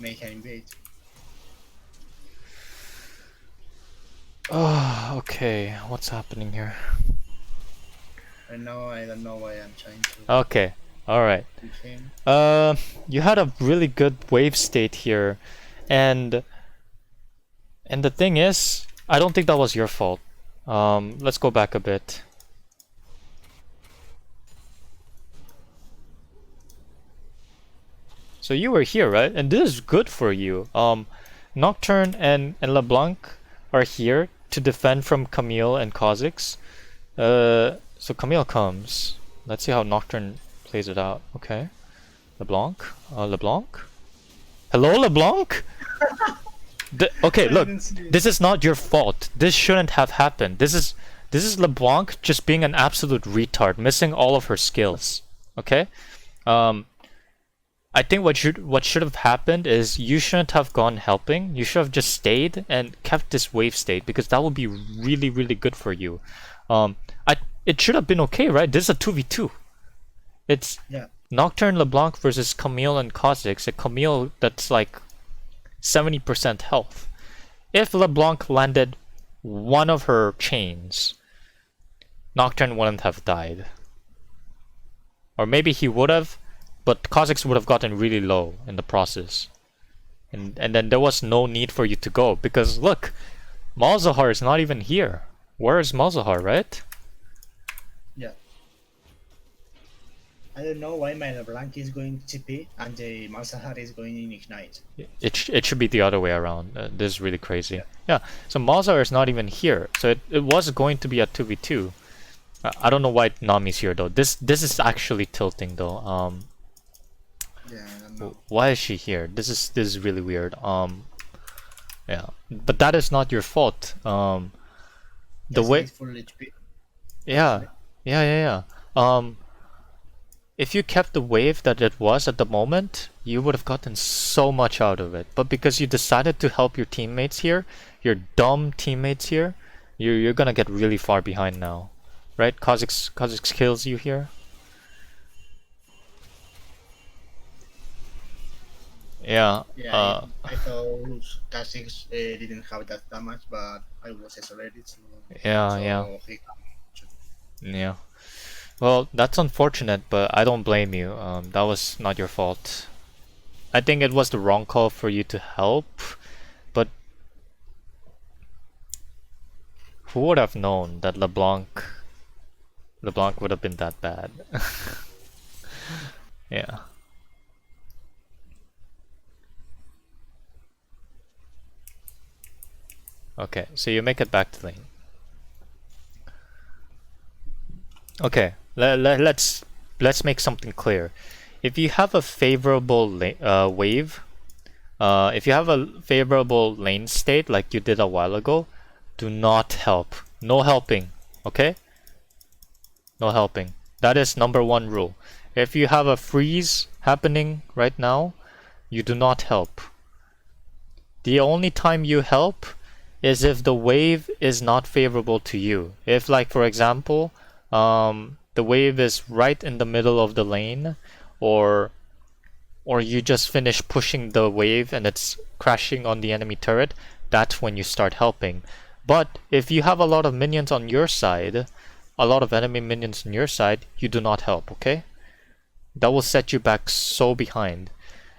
make an invade? Oh, okay. What's happening here? Right now, I don't know why I'm trying to Okay. All right. push him. You had a really good wave state here, and the thing is, I don't think that was your fault. Let's go back a bit. So you were here, right? And this is good for you. Nocturne and LeBlanc are here to defend from Camille and Kha'Zix. So Camille comes. Let's see how Nocturne plays it out. Okay. LeBlanc? LeBlanc? Hello, LeBlanc? Okay, I look. didn't see it. This is not your fault. This shouldn't have happened. This is LeBlanc just being an absolute retard, missing all of her skills. Okay? Um, I think what should have happened is you shouldn't have gone helping. You should have just stayed and kept this wave state because that would be really really good for you. Um, I it should have been okay, right? This is a 2v2. It's Yeah, Nocturne LeBlanc versus Camille and Kha'Zix. A Camille that's like 70% health. If LeBlanc landed one of her chains, Nocturne wouldn't have died. Or maybe he would have, but Kha'Zix would have gotten really low in the process. And then there was no need for you to go because look, Malzahar is not even here. Where is Malzahar, right? yeah. I don't know why my LeBlanc is going TP and the Malzahar is going in Ignite. It should be the other way around. This is really crazy. Yeah. Yeah. So Malzahar is not even here. So it was going to be a 2v2. I don't know why Nami's here though. This is actually tilting though. Yeah, I don't know. Why is she here? This is really weird. Yeah, but that is not your fault. The Yes, way, it's full HP. yeah, yeah. If you kept the wave that it was at the moment, you would have gotten so much out of it. But because you decided to help your teammates here, your dumb teammates here, you're gonna get really far behind now, right? Kha'Zix kills you here. Yeah. Yeah, I thought Kha'Zix didn't have that damage, but I was isolated, Yeah. so he Yeah. Well, that's unfortunate, but I don't blame you. That was not your fault. I think it was the wrong call for you to help, but who would have known that LeBlanc would have been that bad? Yeah. Okay, so you make it back to lane. Okay, let's make something clear. If you have a favorable wave, if you have a favorable lane state like you did a while ago, do not help. No helping. Okay? No helping. That is number one rule. If you have a freeze happening right now, you do not help. The only time you help is if the wave is not favorable to you. If, like, for example, the wave is right in the middle of the lane, or you just finish pushing the wave and it's crashing on the enemy turret, that's when you start helping. But if you have a lot of minions on your side, a lot of enemy minions on your side, you do not help, okay? That will set you back so behind.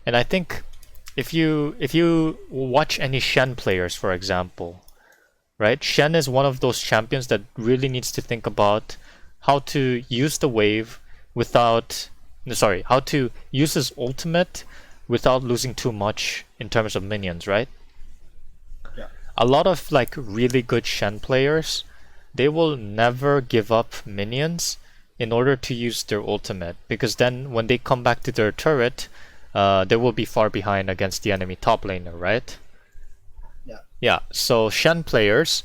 And I think if you watch any Shen players, for example, right? Shen is one of those champions that really needs to think about how to use the wave without, sorry, how to use his ultimate without losing too much in terms of minions, right? a lot of like really good Shen players, they will never give up minions in order to use their ultimate, because then when they come back to their turret, they will be far behind against the enemy top laner, right? Yeah. Yeah, so Shen players,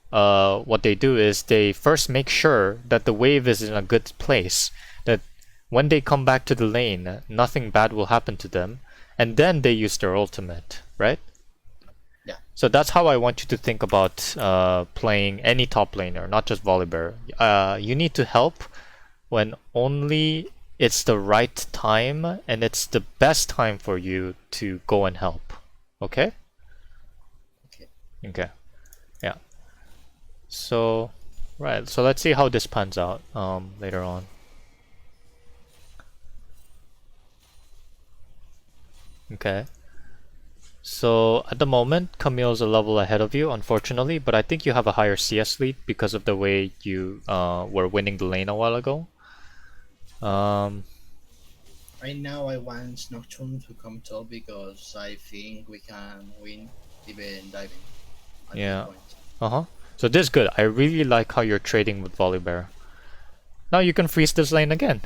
what they do is they first make sure that the wave is in a good place, that when they come back to the lane, nothing bad will happen to them, and then they use their ultimate, right? Yeah. So that's how I want you to think about playing any top laner, not just Volibear. You need to help when only it's the right time and it's the best time for you to go and help. Okay? Okay. Okay. Yeah. So, right. So let's see how this pans out later on. Okay. So at the moment, Camille's a level ahead of you, unfortunately, but I think you have a higher CS lead because of the way you were winning the lane a while ago. Um, Right now, I want Nocturne to come top because I think we can win even diving at mid yeah. point. Uh-huh. So this is good. I really like how you're trading with Volibear. Now you can freeze this lane again.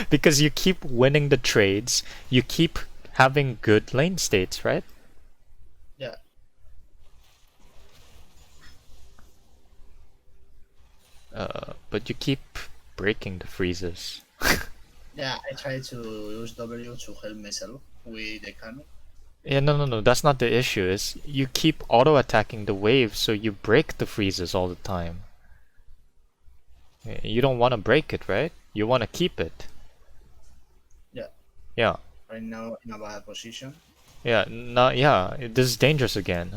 Because you keep winning the trades, you keep having good lane states, right? Yeah. But you keep breaking the freezes. Yeah, I try to use W to help myself with the cannon. Yeah, no, that's not the issue. Is you keep auto-attacking the wave, so you break the freezes all the time. You don't want to break it, right? You want to keep it. Yeah. Yeah, Right now, in a bad position. yeah, this is dangerous again.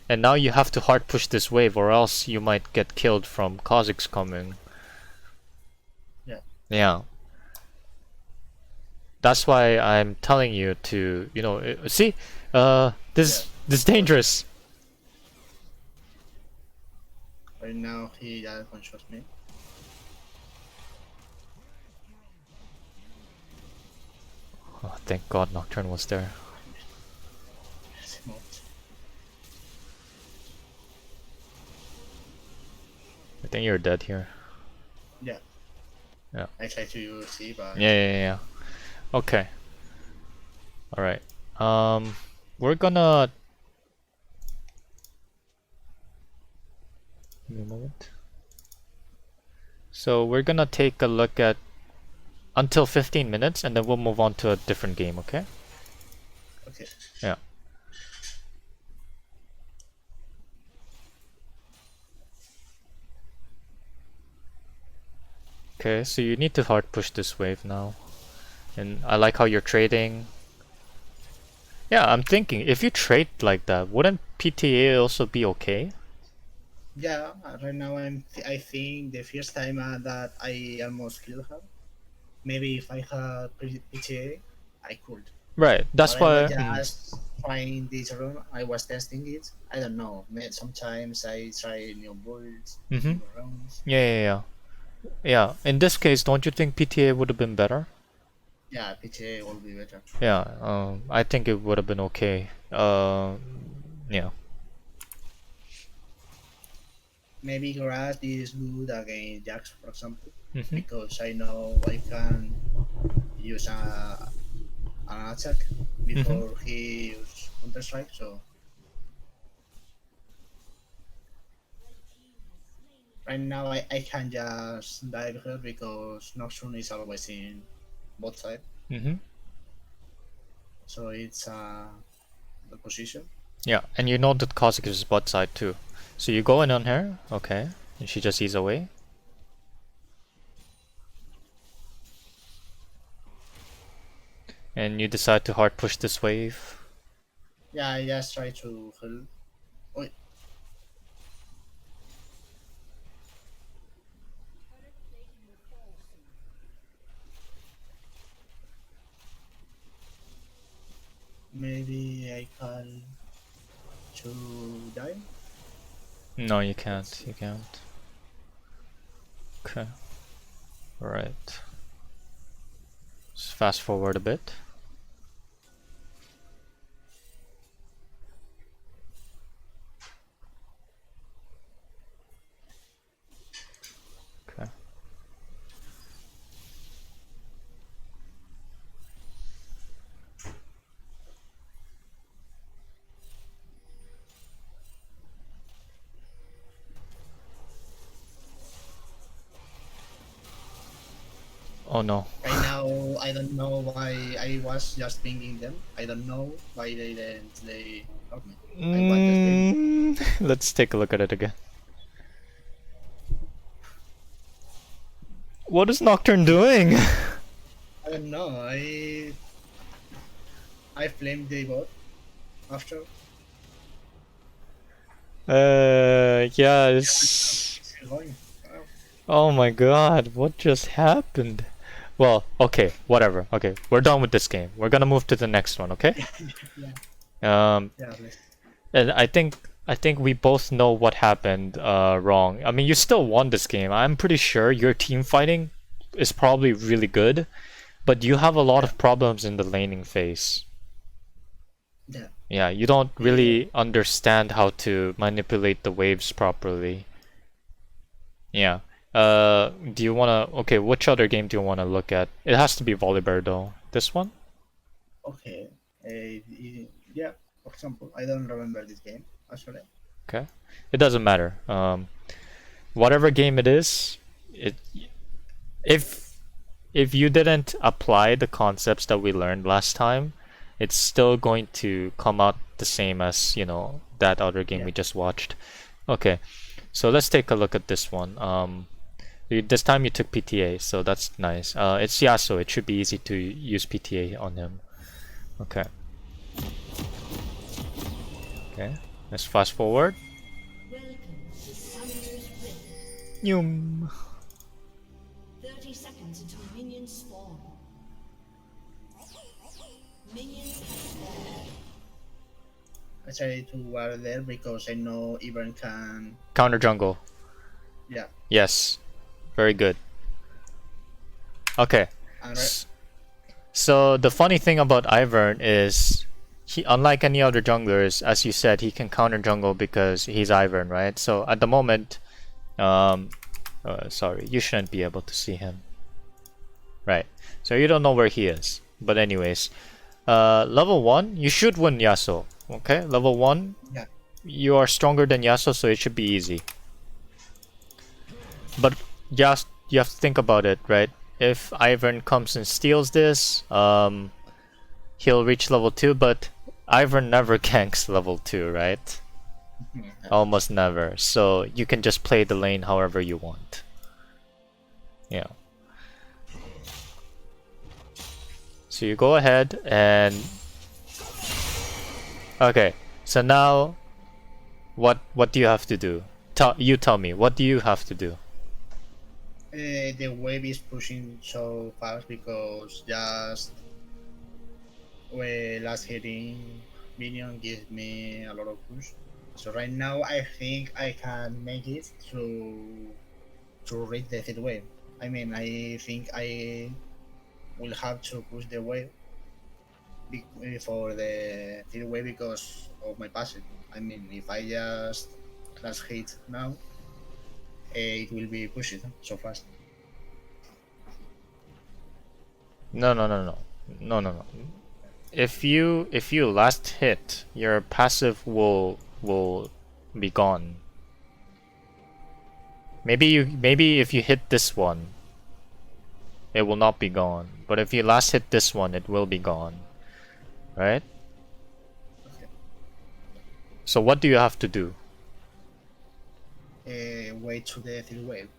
And now you have to hard push this wave, or else you might get killed from Kha'Zix coming. Yeah. Yeah. That's why I'm telling you to, see, Yeah. this is dangerous. Right now, he just controls me. Oh, thank God Nocturne was there. I think you're dead here. Yeah. Yeah. I try to use C, but Yeah. Okay. All right. We're gonna. Give me a moment. So we're gonna take a look at until 15 minutes, and then we'll move on to a different game. Okay? okay. Yeah. Okay. So you need to hard push this wave now, and I like how you're trading. Yeah, I'm thinking if you trade like that, wouldn't PTA also be okay? Yeah, right now I think the first time that I almost killed her. Maybe if I had PTA, I could. Right. That's But I was why. just trying this run. I was testing it. I don't know. Sometimes I try new builds, Mm-hmm. new runs. Yeah. In this case, don't you think PTA would have been better? Yeah, PTA will be better. Yeah. I think it would have been okay. Yeah. Maybe grass is good against Jax, for example, Mm-hmm. because I know I can use an attack Mm-hmm. before he use Counter Strike. So right now I can just dive her because Nocturne is always in both side. Mm-hmm. So it's the position. Yeah, and you know that Kha'Zix is bot side too. So you go in on her, okay, and she just eats away. And you decide to hard push this wave. Yeah, I just try to help. Oh, maybe I can to die. No, you Let's can't. see. You can't. Okay. Alright. Let's fast forward a bit. Oh no. Right now, I don't know why I was just pinging them. I don't know why they help me. I was just pinging. Let's take a look at it again. What is Nocturne doing? I don't know. I flamed the bot after. Yeah, It's it's... still going. Oh, Oh my god, what just happened? Well, okay, whatever. Okay, we're done with this game. We're gonna move to the next one, okay? yeah, Um, yeah, please. and I think we both know what happened wrong. I mean, you still won this game. I'm pretty sure your team fighting is probably really good, but you have a lot Yeah, of problems in the laning phase. yeah. Yeah, you don't Eh, really understand how to manipulate the waves properly. Yeah. Do you wanna? Okay, which other game do you wanna look at? It has to be Volibear though. This one? okay. Yeah. For example, I don't remember this game actually. Okay. It doesn't matter. Whatever game it is, it if if you didn't apply the concepts that we learned last time, it's still going to come out the same as, that other game Yeah. we just watched. Okay. So let's take a look at this one. This time you took PTA, so that's nice. It's Yasuo. It should be easy to use PTA on him. Okay. Okay. Let's fast forward. Welcome to Summoner's Rift. Yum. 30 seconds until minions spawn. Minions have spawned. I try to ward there because I know Ivan can. Counter jungle. Yeah. Yes. Very good. Okay. And So the funny thing about Ivern is he, unlike any other junglers, as you said, he can counter jungle because he's Ivern, right? So at the moment, sorry, you shouldn't be able to see him. Right. So you don't know where he is. But anyways, level 1, you should win Yasuo. Okay? Level 1, yeah. you are stronger than Yasuo, so it should be easy. But just you have to think about it, right? If Ivern comes and steals this, he'll reach level 2, but Ivern never ganks level 2, right? Almost never. So you can just play the lane however you want. Yeah. So you go ahead and... Okay, so now what do you have to do? You tell me, what do you have to do? The wave is pushing so fast because just last hitting minion gives me a lot of push. So right now I think I can make it to reach the third wave. I mean, I think I will have to push the wave for the third wave because of my passive. I mean, if I just last hit now, it will be pushed so fast. No, no, no, no. No, no, no. If you last hit, your passive will be gone. Maybe if you hit this one, it will not be gone. But if you last hit this one, it will be gone. Right? Okay. So what do you have to do? Wait to the third wave.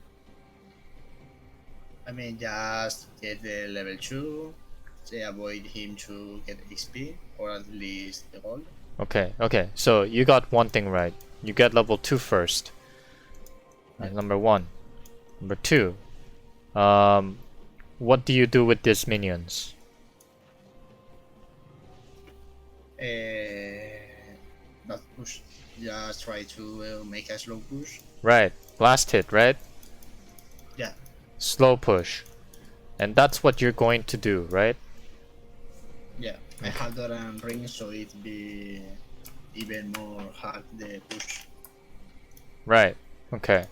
I mean, just get the level 2, say avoid him to get XP, or at least the gold. Okay, okay. So you got one thing right. You get level 2 first. That's number 1. Number 2. What do you do with these minions? Not push, just try to make a slow push. Right. Last hit, right? Yeah, Slow push. And that's what you're going to do, right? yeah. I have that on ring, so it be even more hard the push. Right. Okay.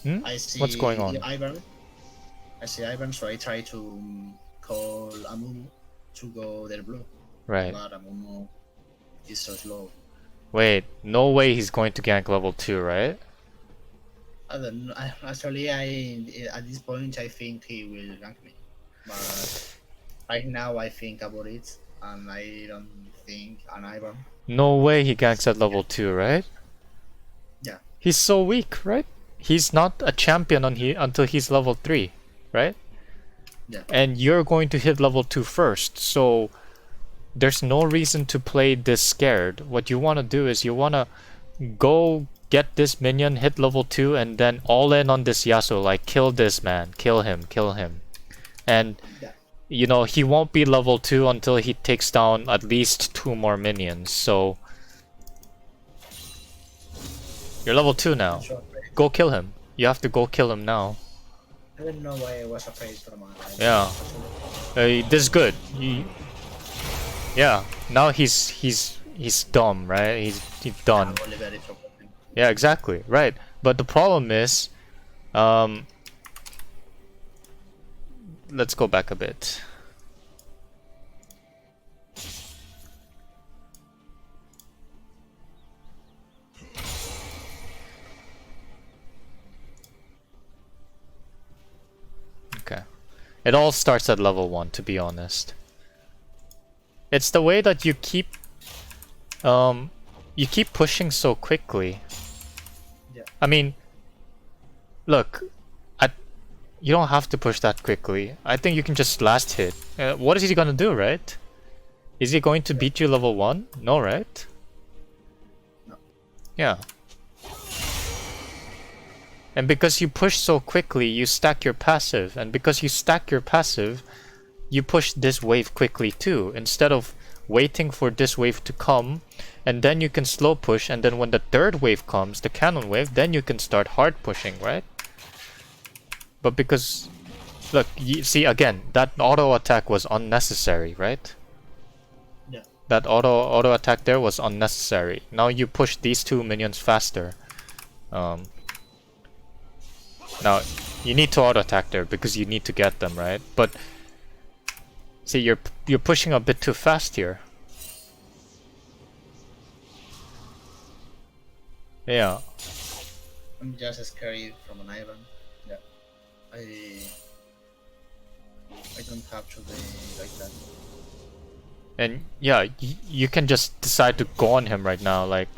Hmm? I see What's going on? Ivan. I see Ivan, so I try to call Amumu to go there blue. Right. But Amumu is so slow. Wait, no way he's going to gank level 2, right? I don't know. Actually, at this point I think he will gank me, but right now I think about it, and I don't think an Ivan. No way he ganks at level 2, right? Yeah, He's so weak, right? He's not a champion until he's level 3, right? yeah, And you're going to hit level 2 first, so there's no reason to play this scared. What you want to do is you want to go get this minion, hit level 2, and then all in on this Yasuo, like kill this man, kill him, kill him. And yeah. you know, he won't be level 2 until he takes down at least 2 more minions, so you're level 2 now. So Go kill him. You have to go kill him now. I don't know why I was afraid from an Ivan. Yeah. This is good. Yeah. Now he's dumb, right? He's done. Volibear is supporting. Yeah, exactly. Right. But the problem is, let's go back a bit. Okay. It all starts at level 1, to be honest. It's the way that you keep pushing so quickly. Yeah. I mean, look, you don't have to push that quickly. I think you can just last hit. What is he gonna do, right? Is he going to beat you level 1? No, right? No. Yeah. And because you push so quickly, you stack your passive. And because you stack your passive, you push this wave quickly too. Instead of waiting for this wave to come, and then you can slow push, and then when the third wave comes, the cannon wave, then you can start hard pushing, right? But because, look, you see again, that auto attack was unnecessary, right? Yeah. That auto attack there was unnecessary. Now you push these 2 minions faster. Now you need to auto attack there because you need to get them, right? But see, you're pushing a bit too fast here. Yeah. I'm just scared from an Ivan. Yeah. I don't have to be like that. And yeah, you can just decide to go on him right now, like,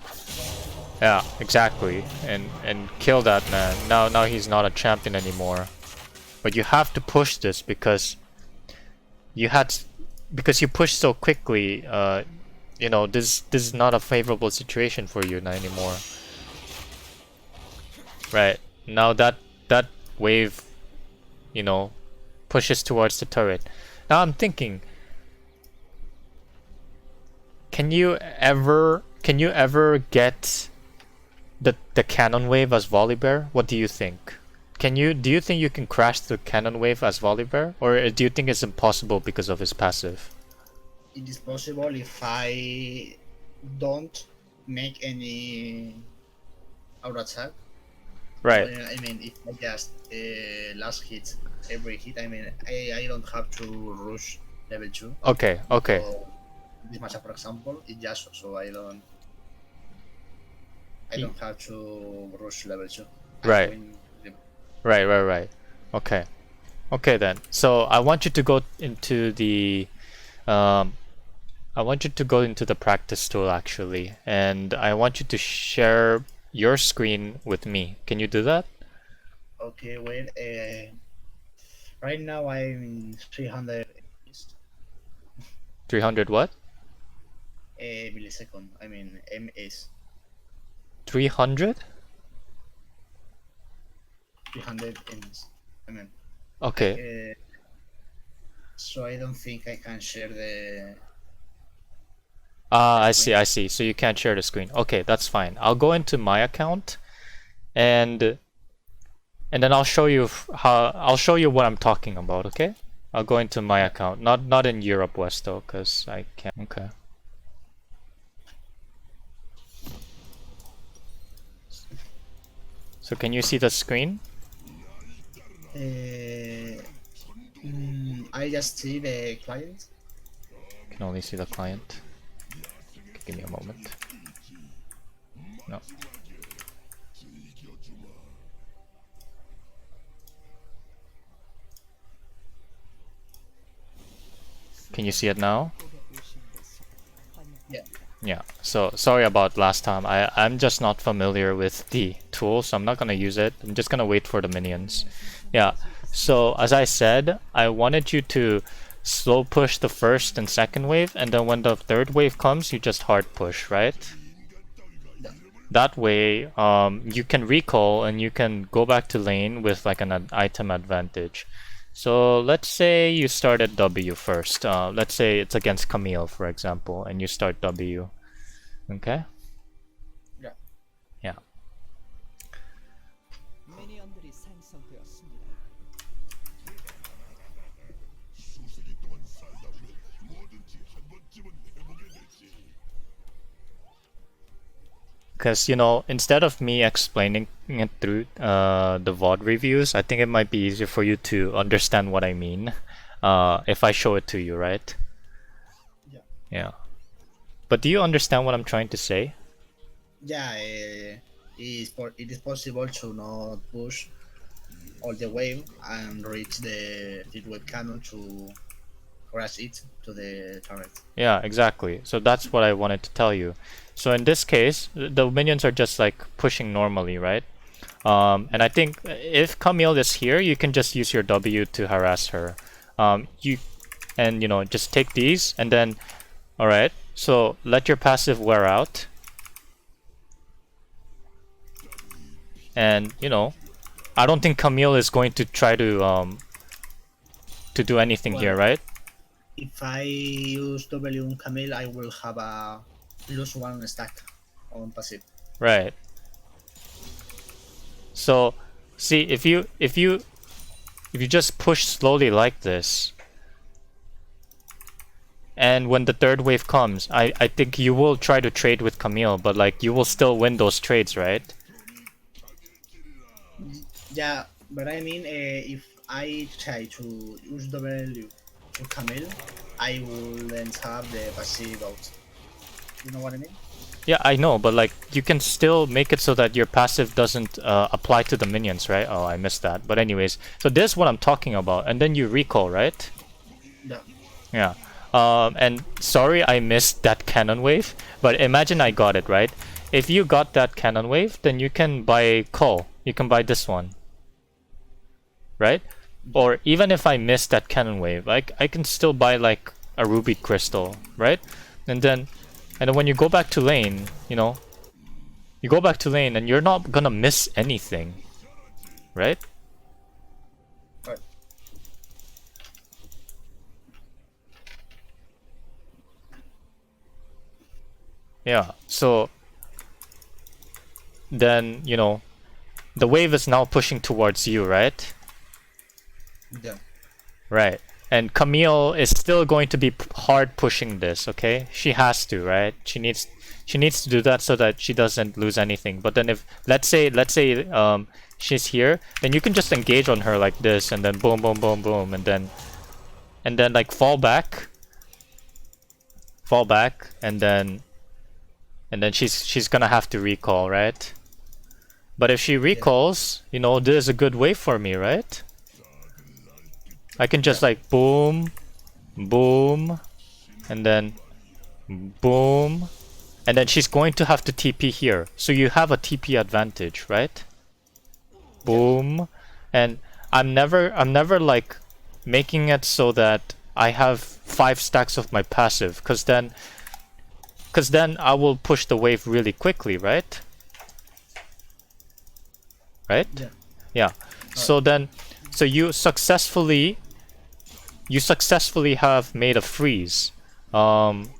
yeah, exactly, and kill that man. Now he's not a champion anymore. But you have to push this because you pushed so quickly. You know, this is not a favorable situation for you now anymore. Right now that wave, you know, pushes towards the turret. Now I'm thinking, can you ever get the cannon wave as Volibear? What do you think? Do you think you can crash the cannon wave as Volibear, or do you think it's impossible because of his passive? It is possible if I don't make any auto attack. Right. I mean, if I just last hit every hit, I mean, I don't have to rush level 2. Okay. Okay. So, this matchup, for example, it just so I don't have to rush level 2. Right. Right. Okay. Okay then. So I want you to go into the practice tool actually, and I want you to share your screen with me. Can you do that? Okay, wait. Right now I'm in 300 300 what? millisecond. I mean ms. 300? 300 ms. I mean. Okay. So I don't think I can share the. I see. So you can't share the screen. Okay, that's fine. I'll go into my account, and then I'll show you what I'm talking about. Okay, I'll go into my account, not in Europe West though, cause I can't. Okay. So can you see the screen? I just see the client. Can only see the client. Okay, give me a moment. No. Can you see it now? Yeah. Yeah. So sorry about last time. I'm just not familiar with the tool, so I'm not gonna use it. I'm just gonna wait for the minions. Yeah. So as I said, I wanted you to slow push the first and second wave, and then when the third wave comes, you just hard push, right? That way, you can recall and you can go back to lane with like an item advantage. So let's say you start at W first. Let's say it's against Camille, for example, and you start W. Okay? Yeah. Yeah. 미니언들이 생성되었습니다. Because, instead of me explaining it through the VOD reviews, I think it might be easier for you to understand what I mean if I show it to you, right? Yeah. Yeah. But do you understand what I'm trying to say? Yeah, it is possible to not push all the wave and reach the third wave cannon to crash it to the turret. Yeah, exactly. So that's what I wanted to tell you. So in this case, the minions are just like pushing normally, right? And I think if Camille is here, you can just use your W to harass her. Just take these and then, all right. So let your passive wear out. And I don't think Camille is going to try to do anything here, right? If I use W on Camille, I will have a lose one stack on passive. Right. So, see, if you just push slowly like this, and when the third wave comes, I think you will try to trade with Camille, but like you will still win those trades, right? Yeah, but I mean, if I try to use W to Camille, I wouldn't have the passive out. You know what I mean? Yeah, I know, but like you can still make it so that your passive doesn't apply to the minions, right? Oh, I missed that. But anyways, so this is what I'm talking about, and then you recall, right? Yeah. Yeah. And sorry I missed that cannon wave, but imagine I got it, right? If you got that cannon wave, then you can buy Call. You can buy this one. Right? Or even if I missed that cannon wave, I can still buy like a ruby crystal, right? And then when you go back to lane, you go back to lane and you're not gonna miss anything. Right? Right. Yeah, so then, the wave is now pushing towards you, right? Yeah. Right. And Camille is still going to be hard pushing this, okay? She has to, right? She needs to do that so that she doesn't lose anything. But then if let's say she's here, then you can just engage on her like this and then boom boom boom boom and then like fall back and then she's gonna have to recall, right? But if she recalls, this is a good way for me, right? I can just like boom, boom, and then boom, and then she's going to have to TP here. So you have a TP advantage, right? Boom, and I'm never like making it so that I have 5 stacks of my passive, cause then I will push the wave really quickly, right? Right? Yeah. Yeah. So you successfully have made a freeze. And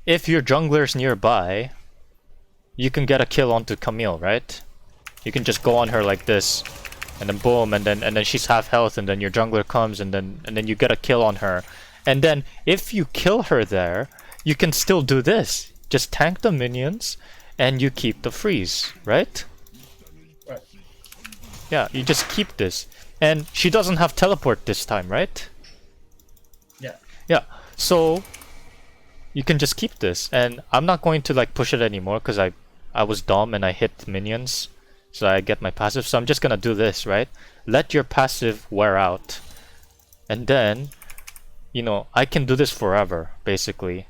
if your jungler's nearby, you can get a kill onto Camille, right? You can just go on her like this, and then boom, and then she's half health, and then your jungler comes, and then you get a kill on her. And then if you kill her there, you can still do this. Just tank the minions, and you keep the freeze, right? Right. Yeah, you just keep this. And she doesn't have teleport this time, right? Yeah. Yeah. So you can just keep this, and I'm not going to like push it anymore because I was dumb and I hit minions, so I get my passive. So I'm just gonna do this, right? Let your passive wear out, and then, you know, I can do this forever, basically.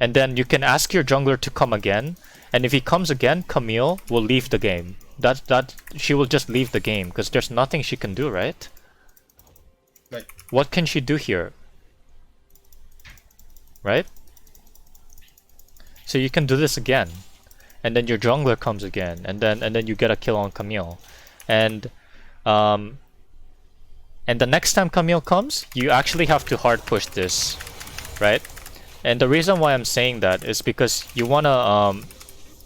And then you can ask your jungler to come again, and if he comes again, Camille will leave the game. That she will just leave the game because there's nothing she can do, right? Right. What can she do here? Right? So you can do this again, and then your jungler comes again, and then you get a kill on Camille, and um, and the next time Camille comes, you actually have to hard push this, right? And the reason why I'm saying that is because you wanna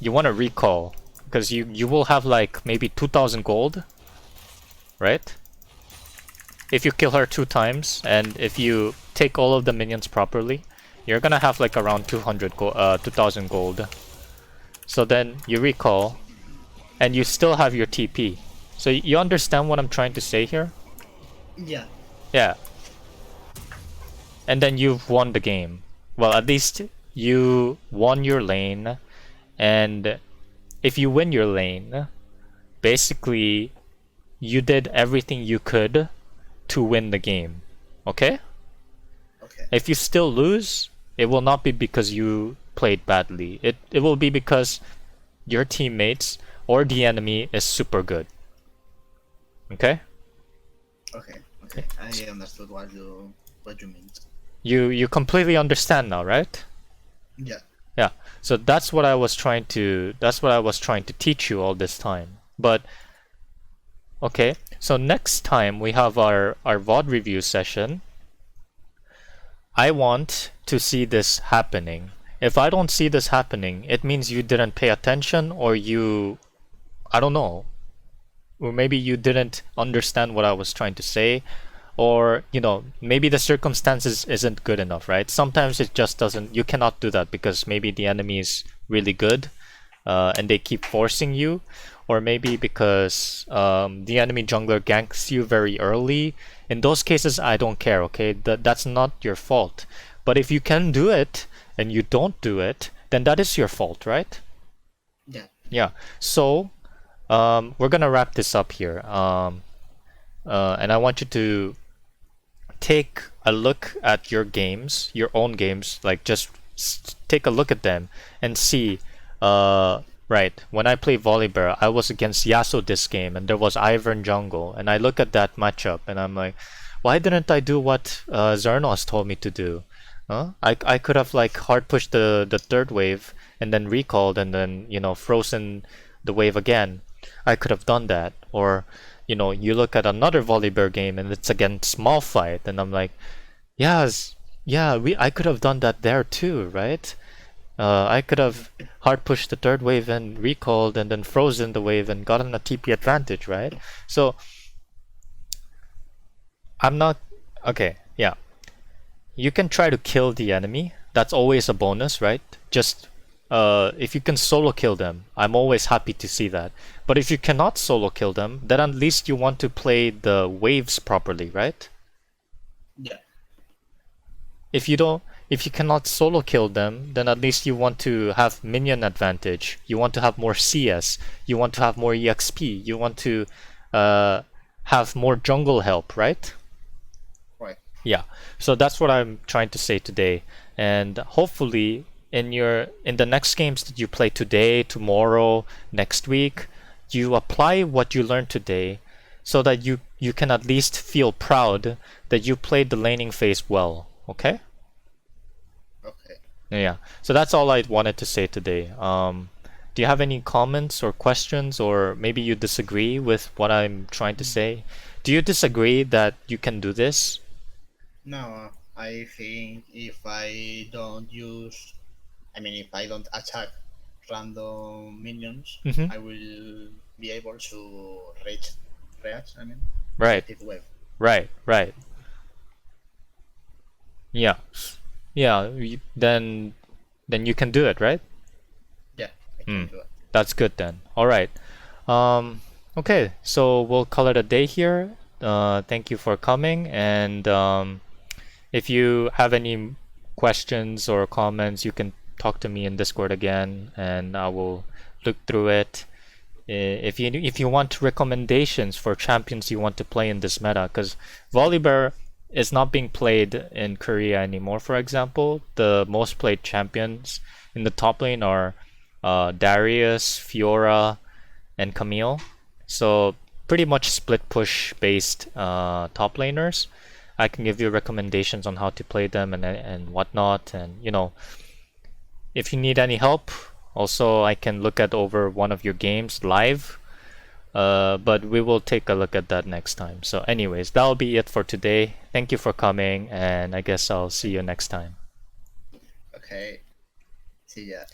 recall, because you will have like maybe 2,000 gold, right? If you kill her 2 times, and if you take all of the minions properly, you're gonna have like around 2,000 gold. So then you recall, and you still have your TP. So you understand what I'm trying to say here? Yeah. Yeah. And then you've won the game. Well, at least you won your lane, and if you win your lane, basically you did everything you could to win the game. Okay? Okay. If you still lose, it will not be because you played badly. It will be because your teammates or the enemy is super good. Okay? Okay. Okay. I understood what you mean. You completely understand now, right? Yeah. Yeah. So that's what I was trying to teach you all this time. But okay, so next time we have our VOD review session. I want to see this happening. If I don't see this happening, it means you didn't pay attention, or I don't know, or maybe you didn't understand what I was trying to say, or, you know, maybe the circumstances isn't good enough, right? Sometimes it just doesn't, you cannot do that because maybe the enemy is really good, and they keep forcing you, or maybe because the enemy jungler ganks you very early. In those cases, I don't care, okay? That's not your fault. But if you can do it and you don't do it, then that is your fault, right? Yeah. Yeah. So we're gonna wrap this up here, and I want you to take a look at your games, your own games, like just take a look at them and see. Right, when I play Volibear, I was against Yasuo this game, and there was Ivern jungle, and I look at that matchup, and I'm like, why didn't I do what Xernos told me to do? Huh? I could have like hard pushed the third wave, and then recalled, and then, you know, frozen the wave again. I could have done that. Or, you know, you look at another Volibear game, and it's against small fight, and I'm like, yes, yeah, I could have done that there too, right? I could have hard pushed the third wave and recalled and then frozen the wave and gotten a TP advantage, right? So I'm not okay, yeah. You can try to kill the enemy. That's always a bonus, right? Just if you can solo kill them, I'm always happy to see that. But if you cannot solo kill them, then at least you want to play the waves properly, right? Yeah. If you cannot solo kill them, then at least you want to have minion advantage. You want to have more CS. You want to have more EXP. You want to have more jungle help, right? Right. Yeah. So that's what I'm trying to say today. And hopefully in the next games that you play today, tomorrow, next week, you apply what you learned today so that you can at least feel proud that you played the laning phase well. Okay? Okay. Yeah. So that's all I wanted to say today. Do you have any comments or questions, or maybe you disagree with what I'm trying to say? Do you disagree that you can do this? No, I think if I don't attack random minions, Mm-hmm. I will be able to react. Right. It wave. Right. Yeah. Yeah. Then you can do it, right? Yeah, I can do it. That's good then. All right. Okay. So we'll call it a day here. Thank you for coming, and if you have any questions or comments, you can talk to me in Discord again, and I will look through it. If you want recommendations for champions you want to play in this meta, because Volibear is not being played in Korea anymore. For example, the most played champions in the top lane are Darius, Fiora, and Camille. So pretty much split push based top laners. I can give you recommendations on how to play them and whatnot, and you know, if you need any help, also I can look at over one of your games live. But we will take a look at that next time. So anyways, that'll be it for today. Thank you for coming, and I guess I'll see you next time. Okay. See ya.